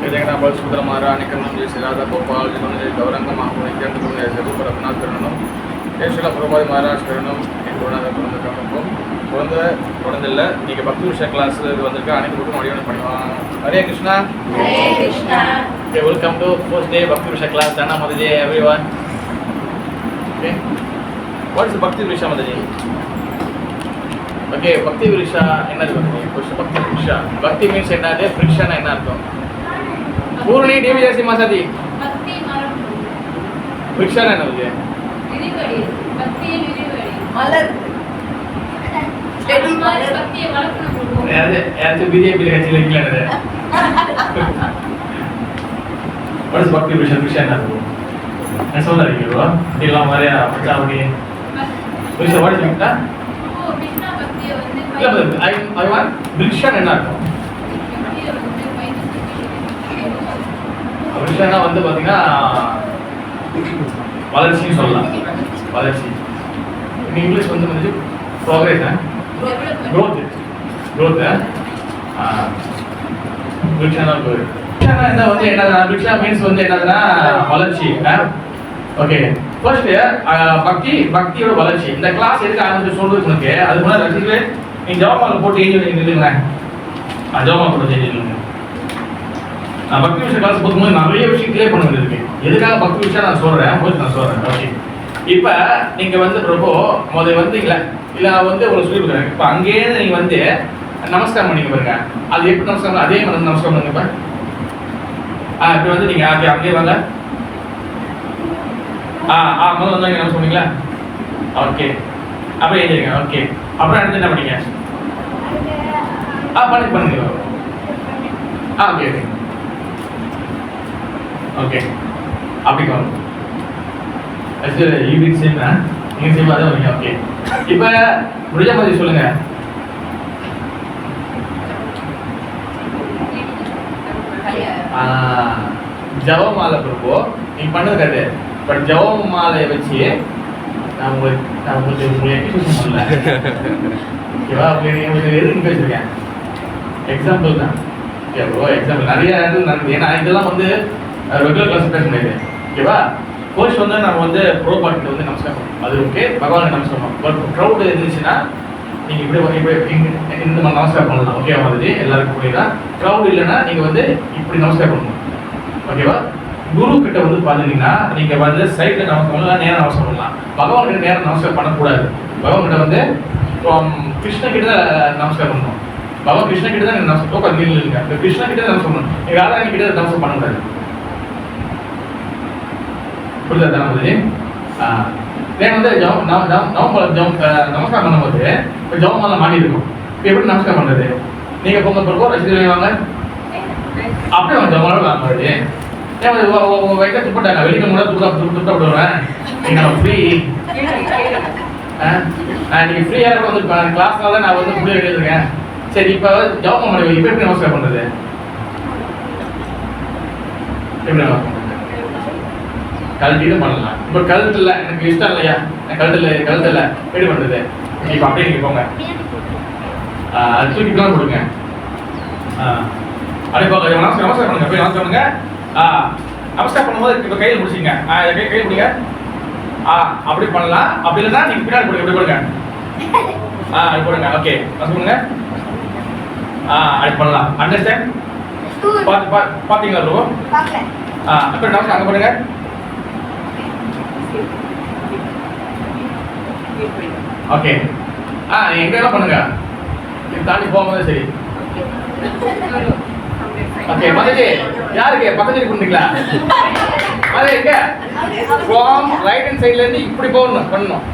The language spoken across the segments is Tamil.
ఏదైనా బలసుద్ర మారానికరణం చేసి రాధా గోపాల్ జీవన గౌరంగ మహాపుణ్యం ஜெபுபர் ரங்கநாத் கரணம் ஏசுல பிரபாதி மகாராஜ் கரணம் குருநாத கரணம் குழந்தை இல்லை நீங்கள் பக்தி விஷய கிளாஸ் இது வந்திருக்கா அனைத்து புக்கும் வடிவம் பண்ணுவாங்க. Hare Krishna. Okay, welcome to first day பக்தி விஷய கிளாஸ். தானா மதஜி எவ்ரிவன். ஓகே, வாட் இஸ் பக்தி விஷா மதஜி? ஓகே, பக்தி விஷா என்னது பக்தி? பக்தி விஷா பக்தி மீன்ஸ் என்னது? ஃப்ரிக்ஷன் என்ன அர்த்தம்? பூர்ணி டிவி ஜெயசி மாசாதி ஃப்ரிக்ஷன் என்ன வந்து பிஜேபி பக்தி விஷயம் விஷயம் என்ன இருக்கும்? நான் சொல்றீங்களா எல்லாம் மாதிரியா பச்சா அப்படி வாட் இஸ் இல்ல ஐ வாண்ட் ஃப்ரிக்ஷன் என்ன இருக்கும்? ஃப்ரிக்ஷன்னா வந்து பாத்தீங்கன்னா வளர்ச்சின்னு சொல்லலாம். வளர்ச்சி இங்கிலீஷ் வந்து ப்ரோக்ரஸ், growth ஃப்ரிக்ஷனா என்ன வந்து என்னதுன்னா ஃப்ரிக்ஷன் மீன்ஸ் வந்து என்னதுன்னா வளர்ச்சி. ஓகே, ஃபர்ஸ்ட் பக்தியோட வளர்ச்சி. இந்த கிளாஸ் எதுக்கு ஆரம்பிச்சு சொல்றது உனக்கு அது முன்னாடி ரசிக்கவே நீ ஜவமால போட்டு எழுதி நில்லுங்க. ஜவமால போட்டு எழுதி நில்லுங்க. நான் பக்தி விஷயம் கிளாஸ் போகும்போது நிறைய விஷயம் கிளியர் பண்ண வேண்டியது இருக்கு. எதுக்காக பக்தி விஷயம் நான் சொல்றேன்? ஓகே, இப்போ நீங்க வந்து பிரபு முதல்ல வந்தீங்களா இல்லை வந்து உங்களுக்கு சொல்லி கொடுக்குறேன். இப்போ அங்கேயே நீங்க வந்து நமஸ்காரம் பண்ணிக்க பாருங்க. அது எப்படி நமஸ்காரம்? அதே மாதிரி நமஸ்காரம் பண்ணுங்க. இப்போ இப்போ வந்து நீங்க அங்கேயே வாங்க. முதல்ல வந்து நமஸ்காரம் பண்ணீங்களா? ஓகே, அப்படியே எழுதிருங்க. ஓகே, அப்புறம் அடுத்து என்ன பண்ணீங்க? பண்ணுங்க. ஓகே ஓகே ஓகே, அப்படி வாங்க. ஈவினிங் சேம் நீங்கள் சேம் அதான் வரீங்க. ஓகே, இப்போ முடிஞ்ச மாதிரி சொல்லுங்க. ஜவமாலை பிரபு நீ பண்ணது கட்டு. பட் ஜவமாலையை வச்சு நான் உங்களுக்கு சொல்லல. ஓகேவா? உங்களுக்கு எதுன்னு பேசிருக்கேன் எக்ஸாம்பிள் தான். ஓகே ப்ரோ, எக்ஸாம்பிள் நிறைய நடக்குது. ஏன்னா இதெல்லாம் வந்து ரெகுலர் கிளாஸ் பேச முடியாது. ஓகேவா? கோர்ஸ் வந்து நம்ம வந்து ப்ரோ பார்ட்டில் வந்து நமஸ்காரம் பண்ணணும். அது ஓகே, பகவானுக்கு நமஸ்காரம் பண்ணணும். பட் க்ரௌடு இருந்துச்சுன்னா நீங்கள் இப்படி இந்த மாதிரி நமஸ்காரம் பண்ணலாம். ஓகேவா மாதிரி எல்லாருக்கும் புரியுதா? க்ரௌடு இல்லைன்னா நீங்கள் வந்து இப்படி நமஸ்காரம் பண்ணணும். ஓகேவா? குரு கிட்ட வந்து பார்த்தீங்கன்னா நீங்கள் வந்து சைடில் நமஸ்காரம் பண்ணலாம், நேரம் நமஸ்காரம் பண்ணலாம். பகவான்கிட்ட நேரம் நமஸ்காரம் பண்ணக்கூடாது. பகவான்கிட்ட வந்து கிருஷ்ணகிட்ட தான் நமஸ்காரம் பண்ணணும். பகவான் கிருஷ்ணகிட்ட தான் நமஸ்காரம் இல்லைங்க. இந்த கிருஷ்ணகிட்ட தான் நமஸ்காரம் பண்ணணும். நீங்கள் ராதாராணி கிட்ட நமஸ்காரம் பண்ணக்கூடாது. புரியுதா தானே? நான் வந்து நமஸ்காரம் பண்ணும்போது இப்போ ஜவமாலை மாட்டி இருக்கும். இப்போ எப்படி நமஸ்காரம் பண்ணுறது? நீங்கள் பொங்கல் பிறப்போ ரசிகர்கள் வாங்க, அப்படியே அவங்க ஜவமாலை வாங்குறது. ஏன் வயிற்று துப்பட்டாங்க வெளியே கூட துட்ட விடுவேன். நீங்கள் ஃப்ரீ நீங்கள் ஃப்ரீயாக கூட வந்து கிளாஸ்னால தான் நான் வந்து முடிவு எழுதிருக்கேன். சரி, இப்போ ஜவமாலை இப்போ எப்படி நமஸ்காரம் பண்ணுறது? எப்படி கழுத்திட்டு பண்ணலாம். இப்போ கழுத்து இல்லை, எனக்கு இஷ்டம் இல்லையா, கழுத்து இல்லை எப்படி பண்ணுறது? இப்போ அப்படியே நீங்கள் போங்க, அது தூக்கிட்டுலாம் கொடுங்க. அப்படியே போங்க. நமஸ்காரம் பண்ணுங்க. போய் நமஸ்காரம் பண்ணுங்க. நமஸ்காரம் பண்ணும்போது இப்போ கையில் பிடிச்சிங்க. கையில் பிடிங்க. அப்படி பண்ணலாம். அப்படி இல்லைன்னா நீங்கள் பின்னாடி கொடுங்க. எப்படி கொடுங்க? அப்படி போடுங்க. ஓகே, பண்ணுங்க. அப்படி பண்ணலாம். அண்டர்ஸ்டாண்ட்? பார்த்தீங்களா ப்ரோ? அப்போ நமஸ்காரம் அங்கே பண்ணுங்க. ஓகே, எங்கெல்லாம் பண்ணுங்க. தாண்டி போகும்போது சரி. ஓகே, மதஜி யாருக்கு பக்கத்துல பண்ணுறீங்களா? அது எங்க ஃப்ரம் ரைட் ஹேண்ட் சைட்ல இருந்து இப்படி பண்ணணும்.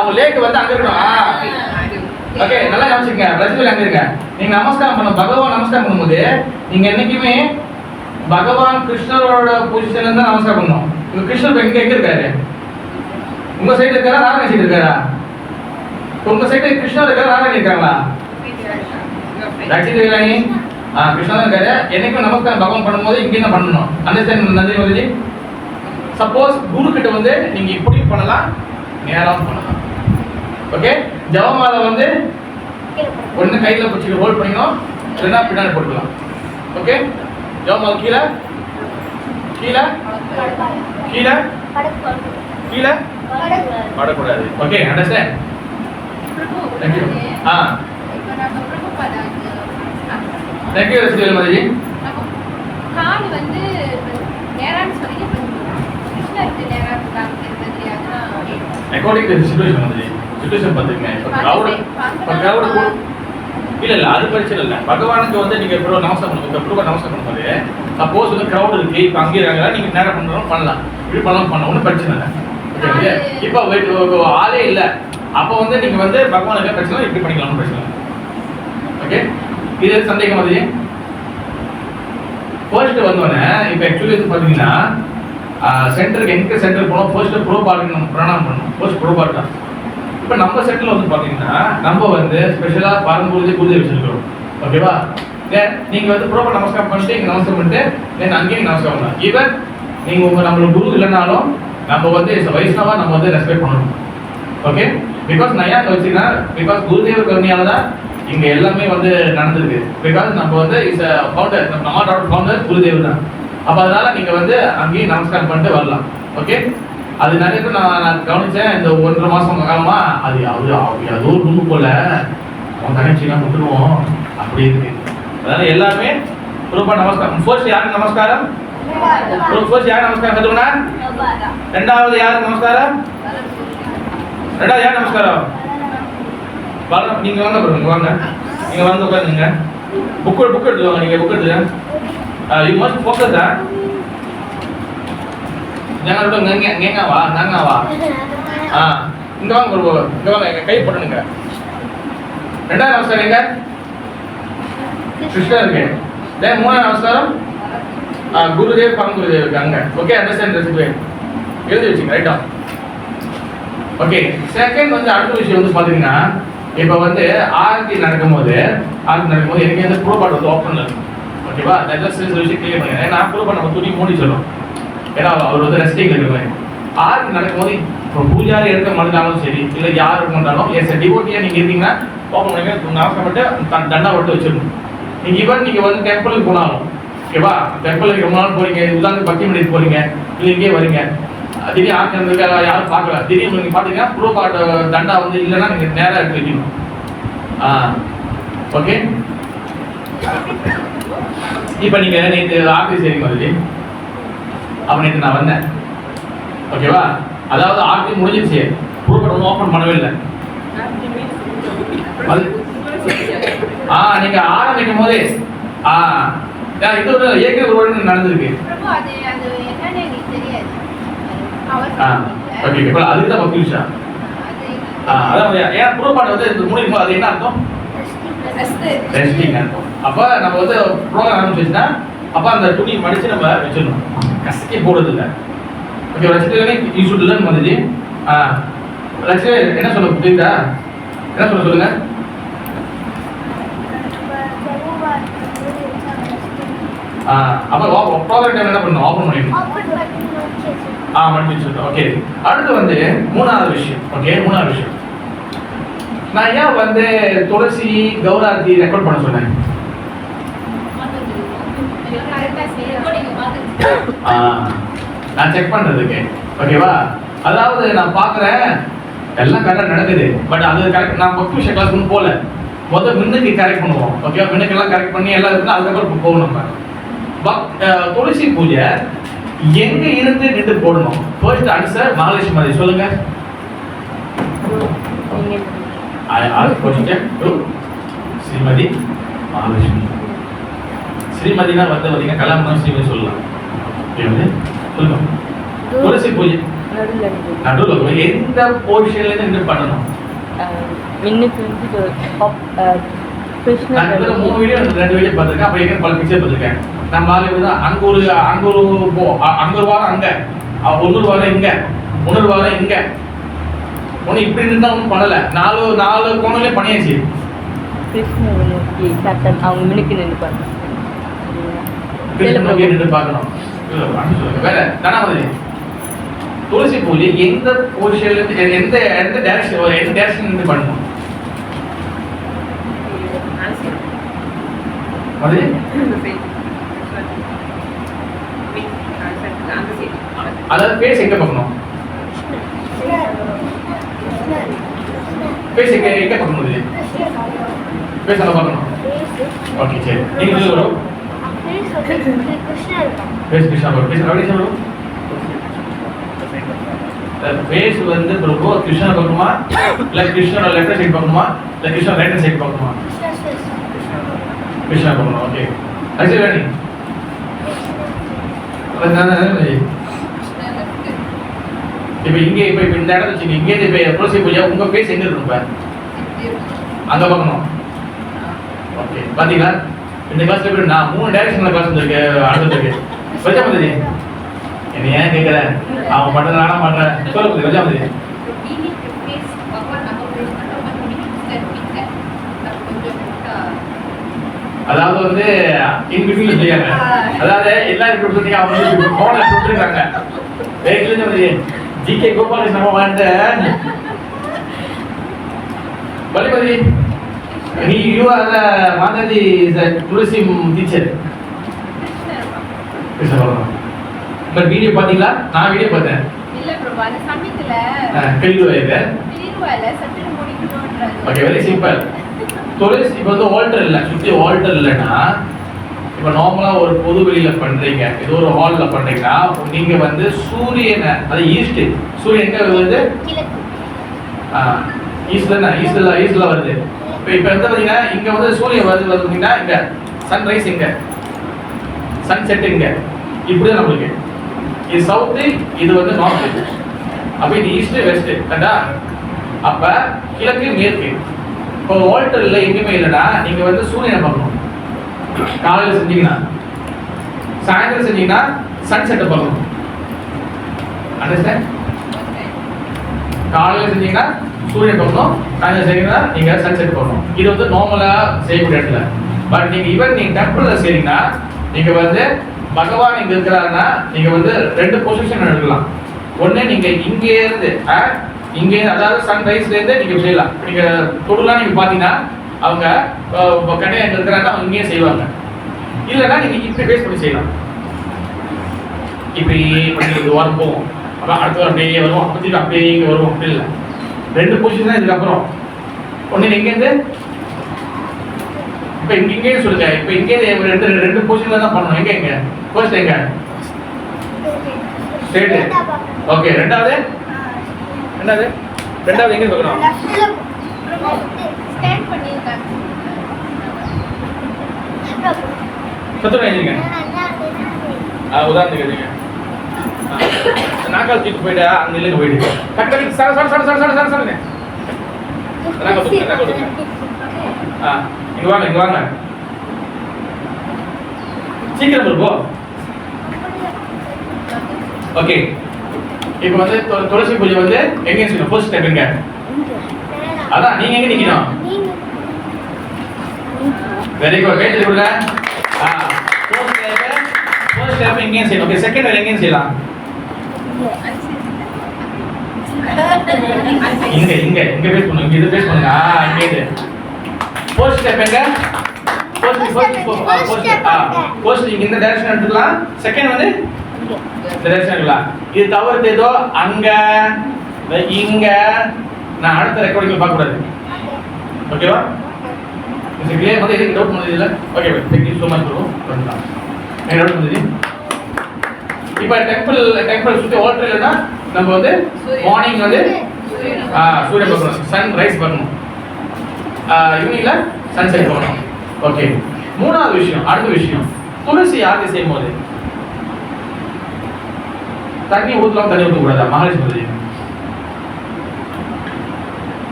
உங்க லேக் வந்து அங்க இருக்கணும். ஓகே, நல்லா யோசிச்சுங்க. ரசிகர்கள் அங்க இருங்க. நீங்க நமஸ்காரம் பண்ணணும். பகவான் நமஸ்காரம் பண்ணும்போது நீங்க என்னைக்குமே பகவான் கிருஷ்ணரோட பொசிஷன்ல இருந்தா நமஸ்காரம் பண்ணணும். உங்க கிருஷ்ணர் எங்க இருக்காரு? உங்க சைடு இருக்காரா, ராதாராணி சைடு இருக்காரா? உங்க சைடு கிருஷ்ணர் இருக்காரா, ராதாராணி இருக்காங்களா? ராதாராணி கிருஷ்ணா தான் இருக்காரு. என்னைக்கும் நமஸ்காரம் பகவான் பண்ணும்போது இங்கே தான் பண்ணணும். அண்டர்ஸ்டாண்ட் நன்றி மதுஜி. சப்போஸ் குரு கிட்ட வந்து நீங்க இப்படி பண்ணலாம், நேரம் பண்ணலாம். ஓகே, ஜவமாலை வந்து ஒன்று கையில் பிடிச்சி ஹோல்ட் பண்ணிக்கணும், இல்லைன்னா பின்னாடி போட்டுக்கலாம். ஓகே ஜெபமாலை கீழே கீழே கீழே கீழே படக்கூடாது. Okay understand. Thank you. Thank you ரசிகர்கள் மதிஜி. கால் வந்து நேரான்னு சொல்லி கிருஷ்ணருக்கு நேரா காமிக்கிறது அது அக்கார்டிங் டு சிச்சுவேஷன் மதிஜி. சிச்சுவேஷன் பாத்துங்க. கிரவுட் இல்ல அது பிரச்சனை இல்ல. பகவானுக்கு வந்து நீங்க இப்போ நமஸ்காரம் பண்ணுங்க. இப்போ நமஸ்காரம் பண்ணும்போது சப்போஸ் வந்து கிரவுட் இருக்கு இப்போ அங்கே இருக்காங்க நீங்க நேரா பண்றோம் பண்ணலாம். இப்படி பண்ணலாம் ஒன்றும் பிரச்சனை இல்லை. ஓகே இப்போ ஆளே இல்லை அப்போ வந்து நீங்க வந்து பகவானுக்கு பிரச்சனை இப்படி பண்ணிக்கலாம் பிரச்சனை. ஓகே இது சந்தேகம் அது ஃபர்ஸ்ட் வந்தோடனே இப்போ ஆக்சுவலி வந்து பார்த்தீங்கன்னா சென்டருக்கு எங்கே சென்டர் போனோம் ஃபர்ஸ்ட் ப்ரோ பார்ட்டி நம்ம பிரணாம் பண்ணணும். ஃபர்ஸ்ட் ப்ரோ பார்ட் தான். இப்போ நம்ம செட்டில் வந்து பார்த்தீங்கன்னா நம்ம வந்து ஸ்பெஷலாக பாரம்பரிய பூஜை வச்சிருக்கிறோம். ஓகேவா நீங்கள் வந்து ப்ரோபா நமஸ்காரம் பண்ணிட்டு இங்கே நமஸ்காரம் பண்ணிட்டு தென் அங்கேயும் நமஸ்காரம் பண்ணலாம். ஈவன் நீங்கள் உங்கள் நம்மளுக்கு குரு இல்லைனாலும் நம்ம வந்து வைஷ்ணவா நம்ம வந்து ரெஸ்பெக்ட் பண்ணணும். ஓகே பிகாஸ் நான் ஏன் வச்சுக்கிறேன் பிகாஸ் குருதேவ கருணையால தான் இங்கே எல்லாமே வந்து நடந்திருக்கு. பிகாஸ் நம்ம வந்து இஸ் ஃபவுண்டர் நம்ம நம்மளோட ஃபவுண்டர் குருதேவ் தான். அப்போ அதனால நீங்கள் வந்து அங்கேயும் நமஸ்காரம் பண்ணிட்டு வரலாம். ஓகே அது நிறைய பேர் நான் கவனிச்சேன் இந்த 1.5 மாதம் காலமா அது ஏதோ ஒரு ரூம் போல அவன் தனிச்சுனா விட்டுருவோம் அப்படி இருக்கு. அதனால எல்லாருமே ரொம்ப நமஸ்காரம். ஃபர்ஸ்ட் யாருக்கு நமஸ்காரம்? ஃபர்ஸ்ட் யாருக்கு நமஸ்காரம் கத்துக்கணா? ரெண்டாவது யாருக்கு நமஸ்காரம்? ரெண்டாவது யார் நமஸ்காரம்? நீங்க வாங்க பாருங்க வாங்க நீங்க வந்து உட்காருங்க. புக் எடுத்துவாங்க நீங்க புக் எடுத்துங்க. யூ மஸ்ட் ஃபோக்கஸ் தான். jangan udah ngengawa இங்க வாங்க bro இங்க வாங்க எங்க கை போடுங்க. ரெண்டாவது நமஸ்காரம் எங்க கிருஷ்ணருக்கு. தென் மூணாவது நமஸ்காரம் குருதேவ் பரமகுருதேவருக்கு அங்க. ஓகே அண்டர்ஸ்டாண்ட் ரெசிபி எழுதி வச்சுங்க ரைட்டா. ஓகே செகண்ட் வந்து அடுத்த விஷயம் வந்து பாத்தீங்கன்னா இப்போ வந்து ஆரத்தி நடக்கும்போது எனக்கு வந்து ப்ரோபாட் வந்து ஓப்பன்ல இருக்கும். ஓகேவா அதெல்லாம் சில விஷயம் கிளியர் பண்ணுங்க. நான் ப்ரோபாட் நம்ம துணி மூடி சொல்லுவோம் ஏன்னா அவர் வந்து ரெஸ்டிங் இருக்கிறாங்க. ஆரத்தி நடக்கும்போது இப்போ பூஜாரி எடுக்க மாட்டாலும் சரி இல்லை யார் எடுக்க மாட்டாலும் எஸ் டிவோட்டியா நீங்க இருக்கீங்கன்னா ஓப்பன் பண்ணுங்க. அவசரப்பட்டு தண்டா விட்டு வச்சிடணும். நீங்க ஈவன் நீங்க வந்து டெம்பிளுக்கு போனாலும் ஓகேவா டெம்பிளுக்கு ரொம்ப நாள் போறீங்க உதாரணத்துக்கு 10 மணிக்கு போறீங்க இல்லை இங்கே வரீங்க திடீர்னு ஆட்கள் யாரும் பார்க்கல திடீர்னு நீங்க பாத்தீங்கன்னா ப்ரோபாட் தண்டா வந்து இல்லைன்னா நீங்க நேரா எடுத்து வைக்கணும். ஓகே இப்போ நீங்க நேற்று ஆர்த்தி சரிங்க வந்து அப்ப நேற்று நான் வந்தேன். ஓகேவா அதாவது ஆர்த்தி முடிஞ்சிருச்சு ப்ரோபாட் ஒன்றும் ஓப்பன் பண்ணவே இல்லை. நீங்க ஆரம்பிக்கும் போதே இது ஒரு ஏற்கனவே ஒரு வருடம் நடந்திருக்கு. ஓகே இப்போ அதுக்கு தான் பக்தி விஷயம். அதான் ஏன் ப்ரோபாட் வந்து இந்த மூணு அது என்ன அர்த்தம்? ரெஸ்டிங் அர்த்தம். அப்போ நம்ம வந்து ப்ரோக்ராம் ஆரம்பிச்சுன்னா அப்போ அந்த துணி மடிச்சு நம்ம வச்சிடணும். கசக்கி போடுறது இல்லை. ஓகே வச்சுட்டு யூ ஷுட் லேர்ன் வந்துச்சு. லட்சுமி என்ன சொல்ல புரியுதா? என்ன சொல்லுங்க. அப்போ ப்ரோக்ராம் டைம் என்ன பண்ணணும்? ஓப்பன் பண்ணிடணும். மடிச்சு. ஓகே அடுத்து வந்து மூணாவது விஷயம். ஓகே மூணாவது விஷயம் நான் ஏன் வந்து துளசி கௌராதி ரெக்கார்ட் பண்ண சொன்னேன்? நான் செக் பண்றதுக்கு. ஓகேவா அதாவது நான் பாக்குறேன் எல்லாம் கரெக்டா நடக்குது. பட் அது கரெக்ட் நான் பக்தி விஷயம் கிளாஸ் ஒன்றும் போல முதல் மின்னுக்கு கரெக்ட் பண்ணுவோம். ஓகே மின்னுக்கெல்லாம் கரெக்ட் பண்ணி எல்லாம் இருக்குன்னா அதுக்கப்புறம் போகணும். நம்ம துளசி பூஜை எங்க இருந்து நின்று போடணும்? ஃபர்ஸ்ட் ஆன்சர் மகாலட்சுமி மாதிரி சொல்லுங்க. ஸ்ரீமதி மகாலட்சுமி. ஸ்ரீமதினா வந்து பார்த்தீங்கன்னா கல்யாணம் ஸ்ரீமதி சொல்லலாம். சொல்லுங்க துளசி பூஜை நடுவில் எந்த போர்ஷன்ல இருந்து நின்று பண்ணணும்? நான் 3 வீடியோ 2 வீடியோ பார்த்துருக்கேன். அப்புறம் எங்க பல பிக்சர் பார்த்துருக்கேன். நம்ம அங்க ஒரு வாரம் அங்க 1 வாரம் இங்க 1 வாரம் இங்க ஒன்னும் இப்படி இருந்தா ஒன்றும் பண்ணல. 4 கோணங்களே பண்ணியாச்சு. அவங்க மினுக்கு நின்று பாருங்க. நின்று பார்க்கணும். வேற தனாமதி துளசி பூஜை எந்த போர்ஷன்ல இருந்து எந்த டைரக்ஷன் இருந்து பண்ணணும்? அதாவது ஃபேஸ் எங்க பார்க்கணும்? ஃபேஸ் எங்க பார்க்கணும்? இது ஃபேஸ் எங்க பார்க்கணும்? ஓகே சரி, நீங்க சொல்லுங்க. ஃபேஸ் கிருஷ்ணா பாரு, ஃபேஸ் அப்படியே சொல்லுங்க. ஃபேஸ் வந்து பிரபு கிருஷ்ணா பார்க்கணுமா, இல்ல கிருஷ்ணோட லெஃப்ட் சைடு பார்க்கணுமா, இல்ல கிருஷ்ணா ரைட் சைடு பார்க்கணுமா? கிருஷ்ணா பார்க்கணும். ஓகே அஜய் ராணி இப்ப இங்க இப்ப இந்த இடத்துல வச்சுங்க, இங்கே இப்ப துளசி பூஜை உங்க ஃபேஸ் எங்க இருக்கும்? இப்ப அங்க பார்க்கணும். ஓகே பாத்தீங்களா, இந்த கிளாஸ்ல போய் நான் 3 டைரக்ஷன்ல கிளாஸ் வந்திருக்கேன். அடுத்ததுக்கு பிரஜாபதி என்ன ஏன் கேட்கற, அவன் பண்றது நானா பண்றேன். சொல்லுங்க பிரஜாபதி. அதாவது வந்து இன் பிட்வீன்ல செய்யாங்க, அதாவது எல்லாரும் இப்படி சொல்றீங்க, அவங்க போன சொல்லிருக்காங்க. பிரஜாபதி ஜிகே கோபாலகிருஷ்ணன் நம்ம வந்து பலிபதி நீ you are the Mataji Tulsi teacher. But video பாத்தீங்களா? நான் வீடியோ பார்த்தேன். இல்ல பிரபு அந்த சமயத்துல கிளிடுவாயில சட்டை முடிக்கணும்ன்றது. Okay very simple. துளசி இப்போ வந்து ஆல்டர் இல்ல, சுத்தி ஆல்டர் இல்லைன்னா இப்போ நார்மலா ஒரு பொது வெளியில பண்றீங்க, ஏதோ ஒரு ஹால்ல பண்றீங்கன்னா நீங்க வந்து சூரியனை, அது ஈஸ்ட், சூரியன் எங்க வருது? ஈஸ்ட்ல வருது. இப்போ வந்து பாத்தீங்கன்னா இங்க வந்து சூரியன் வருது பார்த்தீங்கன்னா இங்க சன்ரைஸ் இங்க, சன் செட் இங்க, இப்படிதான் நம்மளுக்கு. இது சவுத்து, இது வந்து நார்த். அப்ப இது ஈஸ்ட் வெஸ்ட் கண்டா. அப்ப கிழக்கு மேற்கு. இப்போ ஆல்டர்ல எங்கேயுமே இல்லைன்னா நீங்க வந்து சூரியனை பார்க்கணும். காலையில செஞ்சீங்கன்னா, சாயந்தரம் செஞ்சீங்கன்னா சன் செட்டை பார்க்கணும். அண்டர்ஸ்டாண்ட்? காலையில செஞ்சீங்கன்னா சூரியன் பார்க்கணும், சாயந்தரம் செஞ்சீங்கன்னா நீங்க சன் செட் பார்க்கணும். இது வந்து நார்மலா செய்யக்கூடிய இடத்துல. பட் நீங்க ஈவன் நீங்க டெம்பிள்ல செய்றீங்கன்னா நீங்க வந்து பகவான் இங்க இருக்கிறாருன்னா நீங்க வந்து 2 பொசிஷன் எடுக்கலாம். ஒண்ணு நீங்க இங்க இருந்து அதாவது சன்ரைஸ்ல இருந்து நீங்க செய்யலாம். நீங்க தொடுலாம் நீங்க பாத்தீங்கன்னா அவங்க கடையை எங்க இருக்கிறாங்க அவங்க இங்கேயே செய்வாங்க. இல்லைன்னா நீங்க இப்படி பேஸ் பண்ணி செய்யலாம். இப்படி பண்ணி இது வாரம் போவோம், அப்புறம் அடுத்த வாரம் அப்படியே வருவோம், அப்படி அப்படியே இங்க வருவோம். அப்படி இல்லை, 2 பொசிஷன் தான் இதுக்கப்புறம். ஒண்ணு இங்க இருந்து இப்ப இங்கே சொல்லுங்க. இப்ப இங்கே ரெண்டு பொசிஷன்ல தான் பண்ணணும். எங்க ஃபர்ஸ்ட் எங்க ஸ்ட்ரைட். ஓகே ரெண்டாவது எங்க பார்க்கணும்? ஸ்டாண்ட் பண்ணிருக்காங்க. சத்துணை எழுதிங்க. உதாரணத்துக்கு எழுதிங்க. நாக்கால் தூக்கி போயிட்டா அங்க இல்லைங்க போயிட்டு டக்கு சர நாக்கால் தூக்கு. இங்க வாங்க சீக்கிரம் இருக்கும். ஓகே இப்போ வந்து துளசி பூஜை வந்து எங்க செய்யணும்? ஃபர்ஸ்ட் ஸ்டெப் எங்க? அதான் நீங்க எங்க நிக்கணும்? வெரி குட், கைட் கொடுங்க. ஃபர்ஸ்ட் ஸ்டெப் எங்க செய்யணும்? ஓகே செகண்ட் வேற எங்க செய்யலாம்? இங்க பேஸ் பண்ணுங்க, இங்க இது பேஸ் பண்ணுங்க. இங்க இது ஃபர்ஸ்ட் ஸ்டெப் எங்க? ஃபர்ஸ்ட் நீங்க இந்த டைரக்ஷன் எடுத்துக்கலாம். செகண்ட் வந்து இந்த டைரக்ஷன் எடுக்கலாம். இது தவிர்த்து ஏதோ அங்க இங்க நான் அடுத்த ரெக்கார்டிங்ல பார்க்க கூடாது. ஓகேவா? இது கிளியர் வந்து எதுக்கு டவுட் பண்ணது இல்ல? Okay thank you so much bro. பண்ணலாம். என்ன டவுட் பண்ணது? இப்போ டெம்பிள் சுத்தி ஆல்டர் இல்லனா நம்ம வந்து மார்னிங் வந்து சூரியன் பார்க்கணும், சன் ரைஸ் பார்க்கணும். ஈவினிங்ல சன் செட் பார்க்கணும். ஓகே மூணாவது விஷயம், அடுத்த விஷயம் துளசி ஆரத்தி செய்யும் போது தண்ணி ஊற்றலாம், தண்ணி ஊற்றக்கூடாதா? மகாலட்சுமி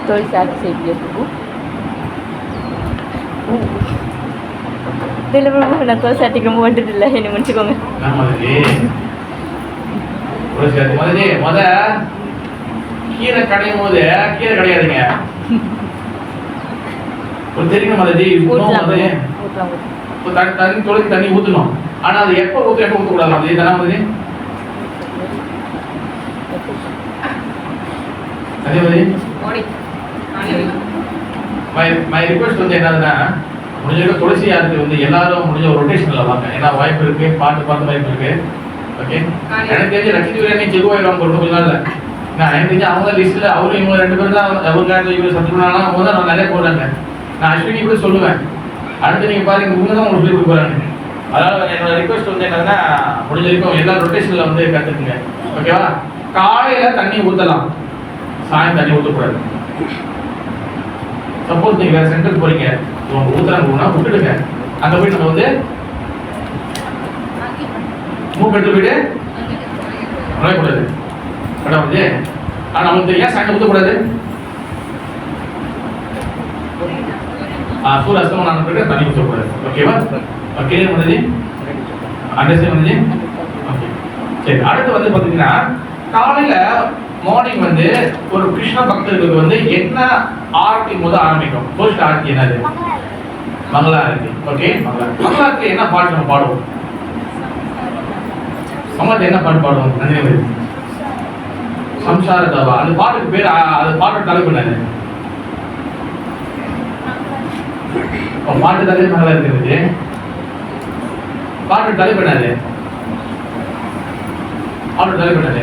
துளசி ஆரத்தி செய்ய பிரபு இல்லை பிரபு, நான் துளசி ஆரத்திக்கு ரொம்ப வந்துட்டு இல்லை, என்ன மன்னிச்சுக்கோங்க. துளசி ஆரத்தி முத கீரை கடையும் போது கீரை கிடையாதுங்க. ஒரு தெரியும் மாதிரி தண்ணி துளசி தண்ணி ஊற்றணும். ஆனா அது எப்போ ஊற்றக்கூடாது மாதிரி தானே மாதிரி. அதே மாதிரி மை ரிக்வெஸ்ட் வந்து என்னதுன்னா முடிஞ்ச துளசி ஆரத்தி வந்து எல்லாரும் முடிஞ்ச ஒரு ரொட்டேஷன்ல வாங்க. ஏன்னா வாய்ப்பு இருக்கு, பார்த்து வாய்ப்பு இருக்கு. ஓகே எனக்கு தெரிஞ்சு லட்சுமி பிரியாணி செகுவாயிரம் போட்டு கொஞ்ச நாள்ல நான் எனக்கு தெரிஞ்சு அவங்க லிஸ்ட்ல அவரும் இவங்க 2 பேரும் தான் அவங்க இவங்க சப்ஜெக்ட் பண்ணாலும் அவங்க தான் நிறைய போடுறாங்க. நான் அஸ்வினி கூட சொல்லுவேன் அடுத்து நீங்க பாருங்க இவங்க தான் உங்களுக்கு சொல்லி கொடுக்குறாங்க. அதாவது என்னோட ரிக்வெஸ்ட் வந்து என்னன்னா முடிஞ்ச வரைக்கும் எல்லா ரொட்டேஷன்ல வந்து கத்துக்குங்க. ஓகேவா? காலையில தண்ணி ஊத்தலாம், சாயம் தண்ணி ஊற்றக்கூடாது. சப்போஸ் நீங்க வேற சென்டருக்கு போறீங்க உங்க ஊத்துறாங்கன்னா விட்டுடுங்க. அங்க போய் நம்ம வந்து மூவ் எடுத்து போயிட்டு நுழையக்கூடாது. படம் வந்து ஆனா நமக்கு ஏன் சாயம் ஊற்றக்கூடாது? சூரிய அஸ்தமனம் ஆன பிறகு தண்ணி ஊற்றக்கூடாது. ஓகேவா? கிளியர் பண்ணுது, அண்டர்ஸ்டாண்ட் பண்ணுது. ஓகே சரி. அடுத்து வந்து பாத்தீங்கன்னா காலையில மார்னிங் வந்து ஒரு கிருஷ்ண பக்தர்களுக்கு வந்து என்ன ஆரத்தி முதல் ஆரம்பிக்கும்? ஃபர்ஸ்ட் ஆரத்தி என்னது? மங்கள ஆரத்தி. ஓகே மங்களாரத்தி என்ன பாட்டு நம்ம பாடுவோம்? மங்களத்தில் என்ன பாட்டு பாடுவோம்? நன்றி சம்சார தாவா. அந்த பாட்டுக்கு பேர் அது பாட்டு தலைப்பு என்னது? பாட்டு தலைப்பு நல்லா இருக்குது. பாட்டு தலைப்பு என்னது? பாட்டு தலைப்பு என்னது?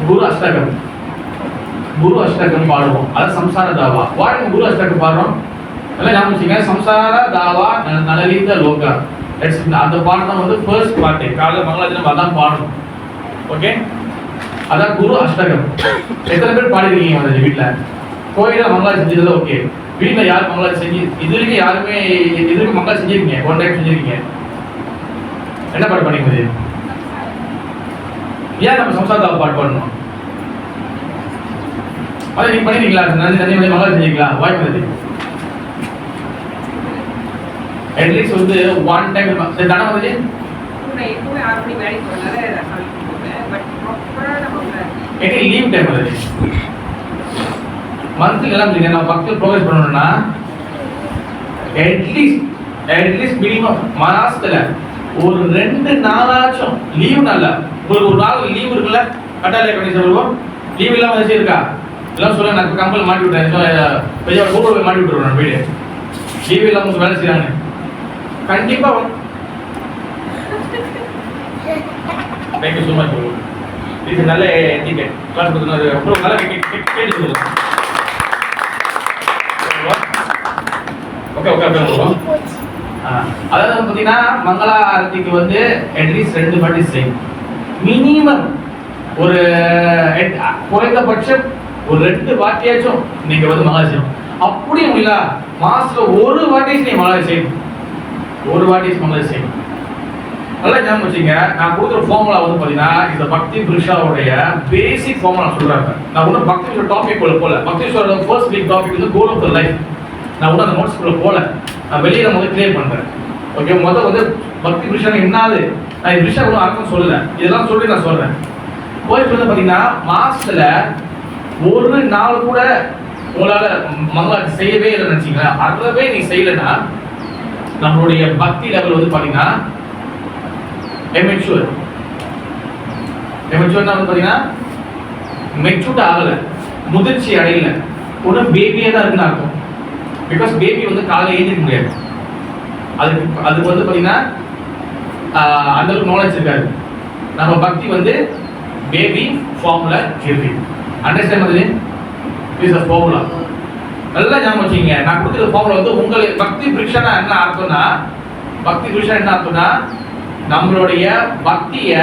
குரு அஷ்டகம். குரு அஷ்டகம் பாடுவோம். அது சம்சார தாவா. வாங்க குரு அஷ்டகம் பாடுறோம். எல்லாம் ஞாபகம் வச்சுங்க. சம்சார தாவா நலலிந்த லோகா. அந்த பாட்டு தான் வந்து ஃபர்ஸ்ட் பாட்டு. காலையில் மங்களாச்சலம் அதான் பாடணும். ஓகே அதான் குரு அஷ்டகம். எத்தனை பேர் பாடிருக்கீங்க வந்து வீட்டில்? கோயிலில் மங்களாச்சி செஞ்சதில்ல. ஓகே வீட்டில் யார் மங்களாச்சி செஞ்சு இது வரைக்கும் யாருமே இது வரைக்கும் மங்களாச்சி செஞ்சிருக்கீங்க? 1 டைம் செஞ்சிருக்கீங்க. என்ன பாட்டு பண்ணிக்கிறது? ஏன் நம்ம சம்சாரத்தாவை பாட்டு பாடணும்? அதை நீங்க பண்ணிருக்கீங்களா? நன்றி நன்றி மங்களாச்சி செஞ்சிருக்கீங்களா? வாய்ப்பு வருது. அட்லீஸ்ட் வந்து 1 டைம் தானே வந்து லீவ் டைம் வருது. மந்த்லி எல்லாம் நான் பக்கத்தில் ப்ரோக்ரஸ் பண்ணணும்னா அட்லீஸ்ட் மினிமம் மாசத்துல ஒரு 2 நாளாச்சும் லீவ். நல்ல ஒரு நாள் லீவ் இருக்குல்ல, கட்டாய கண்டிஷன் வருவோம். லீவ் இல்லாம வச்சு இருக்கா எல்லாம் சொல்ல நான் கம்பெனி மாட்டி விட்டேன், பெரிய கூப்பிட்டு மாட்டி விட்டுருவேன். வீடு லீவ் இல்லாம உங்களுக்கு வேலை செய்யறாங்க கண்டிப்பா. Thank you so much. இது நல்ல டிக்கெட் கிளாஸ் கொடுத்தது அப்புறம் நல்ல கேட்டு சொல்லுங்க. Okay okay okay. அதாவது பார்த்தீங்கன்னா மங்களா ஆரத்திக்கு வந்து அட்லீஸ்ட் 2 வாட்டி செய்யும். மினிமம் ஒரு குறைந்தபட்சம் ஒரு 2 வாட்டியாச்சும் நீங்க வந்து மங்களா செய்யணும். அப்படியும் இல்ல மாசத்துல 1 வாட்டி நீங்க மங்களா செய்யணும். 1 வாட்டி மங்களா செய்யணும். நல்லா ஞாபகம் வச்சுங்க. நான் கொடுக்குற ஃபார்முலா வந்து பார்த்தீங்கன்னா இந்த பக்தி புருஷாவுடைய பேசிக் ஃபார்முலா சொல்றாங்க. நான் ஒன்றும் பக்தி டாபிக் போல பக்தீஸ்வரோட ஃபர்ஸ்ட் பிக் டாபிக் வந்து கோல் ஆஃப் த லைஃப். நான் ஒன்றும் அந்த நோட்ஸ்குள்ள போல நான் வெளியில முதல்ல கிளியர் பண்றேன். ஓகே முதல்ல வந்து பக்தி புருஷன் என்னது நான் இந்த விஷயம் ஒன்றும் அர்த்தம் சொல்லல, இதெல்லாம் சொல்லி நான் சொல்றேன். கோயில் வந்து பார்த்தீங்கன்னா மாசத்துல 1 நாள் கூட உங்களால மங்களாட்சி செய்யவே இல்லைன்னு நினைச்சீங்களா? அறவே நீ செய்யலைன்னா நம்மளுடைய பக்தி லெவல் வந்து பார்த்தீங்கன்னா எமெச்சூர் வந்து பார்த்தீங்கன்னா மெச்சூர்ட் ஆகலை, முதிர்ச்சி அடையல, ஒன்றும் பேபியே தான் இருக்குன்னு அர்த்தம். பிகாஸ் பேபி வந்து காலையில் எழுந்திருக்க முடியாது. அதுக்கு வந்து பார்த்தீங்கன்னா அந்த அளவுக்கு நாலேஜ் இருக்காது. நம்ம பக்தி வந்து பேபி ஃபார்முலா இருக்கு. அண்டர்ஸ்டாண்ட் பண்ணுது? Is a formula. நல்லா ஞாபகம் வச்சுக்கீங்க. நான் கொடுக்குற ஃபார்முலா வந்து உங்களுக்கு பக்தி புருஷனா என்ன அர்த்தம்னா, பக்தி புருஷன் என்ன அர்த்தம்னா நம்மளுடைய பக்திய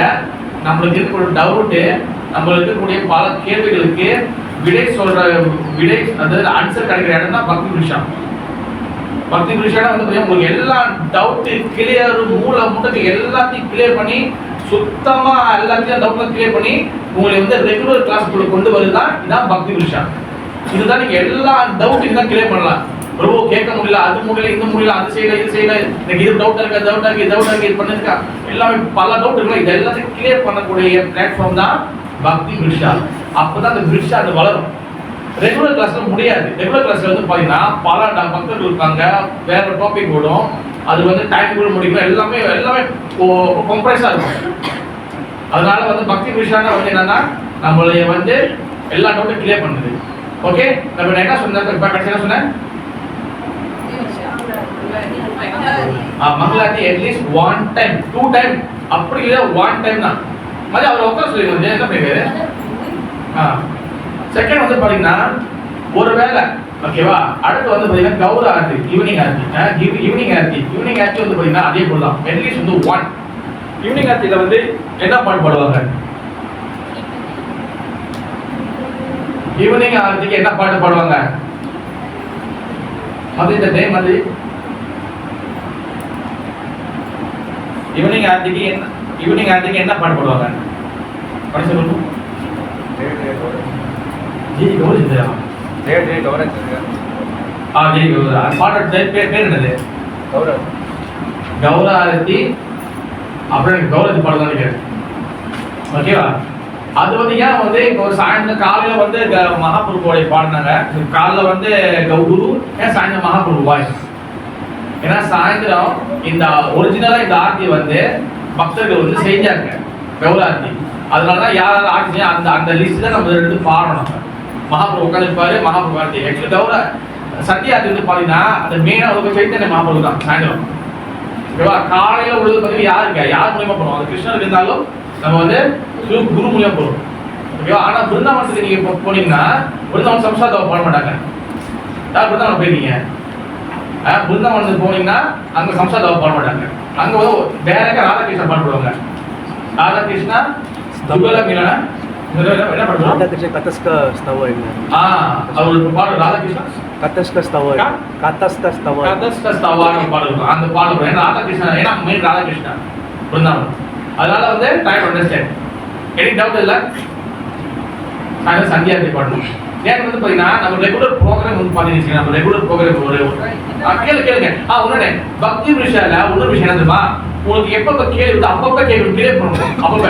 நம்மளுக்கு இருக்கக்கூடிய டவுட்டு, நம்மளுக்கு இருக்கக்கூடிய பல கேள்விகளுக்கு விடை அதாவது ஆன்சர் கிடைக்கிற இடம் தான் பக்தி புருஷன். பக்தி புருஷனா வந்து உங்களுக்கு எல்லா டவுட்டு கிளியர், மூளை முட்டை எல்லாத்தையும் கிளியர் பண்ணி சுத்தமா எல்லாத்தையும் டவுட்ல கிளியர் பண்ணி உங்களை வந்து ரெகுலர் கிளாஸ்க்குள்ள கொண்டு வருதுதான் இதான் பக்தி புருஷன். இதுதான் நீங்க எல்லா டவுட்டையும் தான் கிளியர் பண்ணலாம். ரொம்ப கேட்க முடியல, அது முடியல, இது முடியல, அது செய்யல, இது செய்யல, எனக்கு இது டவுட்டா இருக்கு, டவுட்டா இருக்கு, இது பண்ணிருக்கா, எல்லாமே பல டவுட் இருக்குல்ல, இது எல்லாத்தையும் கிளியர் பண்ணக்கூடிய பிளாட்ஃபார்ம் தான் பக்தி புருஷா. அப்பதான் அந்த புருஷா அது வளரும். ரெகுலர் கிளாஸ்ல முடியாது. ரெகுலர் கிளாஸ்ல வந்து பாத்தீங்கன்னா பல பக்தர்கள் இருக்காங்க, வேற டாபிக் ஓடும், அது வந்து டைம் கூட முடியும், எல்லாமே கம்ப்ரைஸா இருக்கும். அதனால வந்து பக்தி புருஷான வந்து என்னன்னா நம்மளைய வந்து எல்லா டவுட்டும் கிளியர் பண்ணுது. ஓகே நம்ம என்ன சொன்னேன்? கடைசியா சொன்னேன் மங்களாத்தி அட்லீஸ்ட் 1 டைம் 2 டைம் அப்படி இல்லை 1 டைம் தான் மாதிரி அவர் உட்கார சொல்லிடுங்க என்ன பண்ணிருக்காரு. செகண்ட் வந்து பாத்தீங்கன்னா ஒருவேளை ஓகேவா அடுத்து வந்து பாத்தீங்கன்னா கௌர ஆர்த்தி ஈவினிங் ஆர்த்தி ஈவினிங் ஆர்த்தி வந்து பாத்தீங்கன்னா அதே போல தான் அட்லீஸ்ட் வந்து 1 ஈவினிங் ஆர்த்தியில வந்து என்ன பாட்டு பாடுவாங்க. ஈவினிங் ஆர்த்திக்கு என்ன பாட்டு பாடுவாங்க அது இந்த டைம் வந்து ஈவினிங் ஆர்த்திக்கு என்ன பாட்டு பாடுவாங்க படிச்சு சொல்லுங்க. ஜி கௌரி ஜெயா டேட் கௌரவ் ஜி கௌரா பாட்டு பேர் என்னது கௌர ஆரத்தி அப்புறம் கௌரவ பாடல் தான் நினைக்கிறேன் ஓகேவா. அது வந்து ஏன் வந்து இப்போ சாயந்தரம் காலையில வந்து மகாபிரபுவோடைய பாடினாங்க காலைல வந்து குரு ஏன் சாயந்தரம் மகாபிரபு பாய் ஏன்னா சாயந்தரம் இந்த ஒரிஜினலா இந்த ஆர்த்தி வந்து பக்தர்கள் வந்து செஞ்சாங்க கௌரார்த்தி அதனாலதான் யாராவது ஆர்த்தி அந்த அந்த லிஸ்ட் தான் நம்ம எடுத்து பாடணும். மகாபிரபு உட்காந்துருப்பாரு மகாபிரபு ஆர்த்தி ஆக்சுவலி கௌர சத்ய ஆர்த்தி வந்து பாத்தீங்கன்னா அந்த மெயினா ஒரு சைத்தன்ய மகாபிரபு தான் சாயந்தரம் ஓகேவா. காலையில உள்ளது பார்த்தீங்கன்னா யார் மூலியமா போறோம் அது கிருஷ்ணர் இருந்தாலும் நம்ம வந்து குரு மூலியம் போறோம் ஓகேவா. ஆனா பிருந்தாவனத்துக்கு நீங்க போனீங்கன்னா பிருந்தாவன் சம்சாரத்தை பாட மாட்டாங்க. யார் பிருந்தாவனம் போயிருக்கீங்க பிருந்தாவனத்துக்கு போனீங்கன்னா அங்க சம்சாரத்தை பாட மாட்டாங்க. அங்க வந்து டைரக்டா ராதாகிருஷ்ணன் பாடுவாங்க. ராதாகிருஷ்ணா துபல மீனா என்ன பண்ணுவாங்க ராதாகிருஷ்ணன் கதஸ்க ஸ்தவ அவருக்கு பாடு ராதாகிருஷ்ணா கதஸ்க ஸ்தவ பாடுவாங்க. அந்த பாடு ஏன்னா ராதாகிருஷ்ணன் ஏன்னா மெயின் ராதாகிருஷ்ணா பிருந்தாவனம் அதனால வந்து try to understand any doubt இல்லை சாயந்தரம் சந்தியார்த்தி பாடணும். ஏன் வந்து பார்த்தீங்கன்னா நம்ம ரெகுலர் ப்ரோக்ராம் வந்து பார்த்தீங்கன்னா நம்ம ரெகுலர் ப்ரோக்ராம் ஒரு கேளுங்க உடனே பக்தி விஷயம்ல இன்னொரு விஷயம் என்ன தெரியுமா உங்களுக்கு எப்பப்ப கேள்வி அப்பப்ப கேள்வி கிளியர் பண்ணணும். அப்பப்ப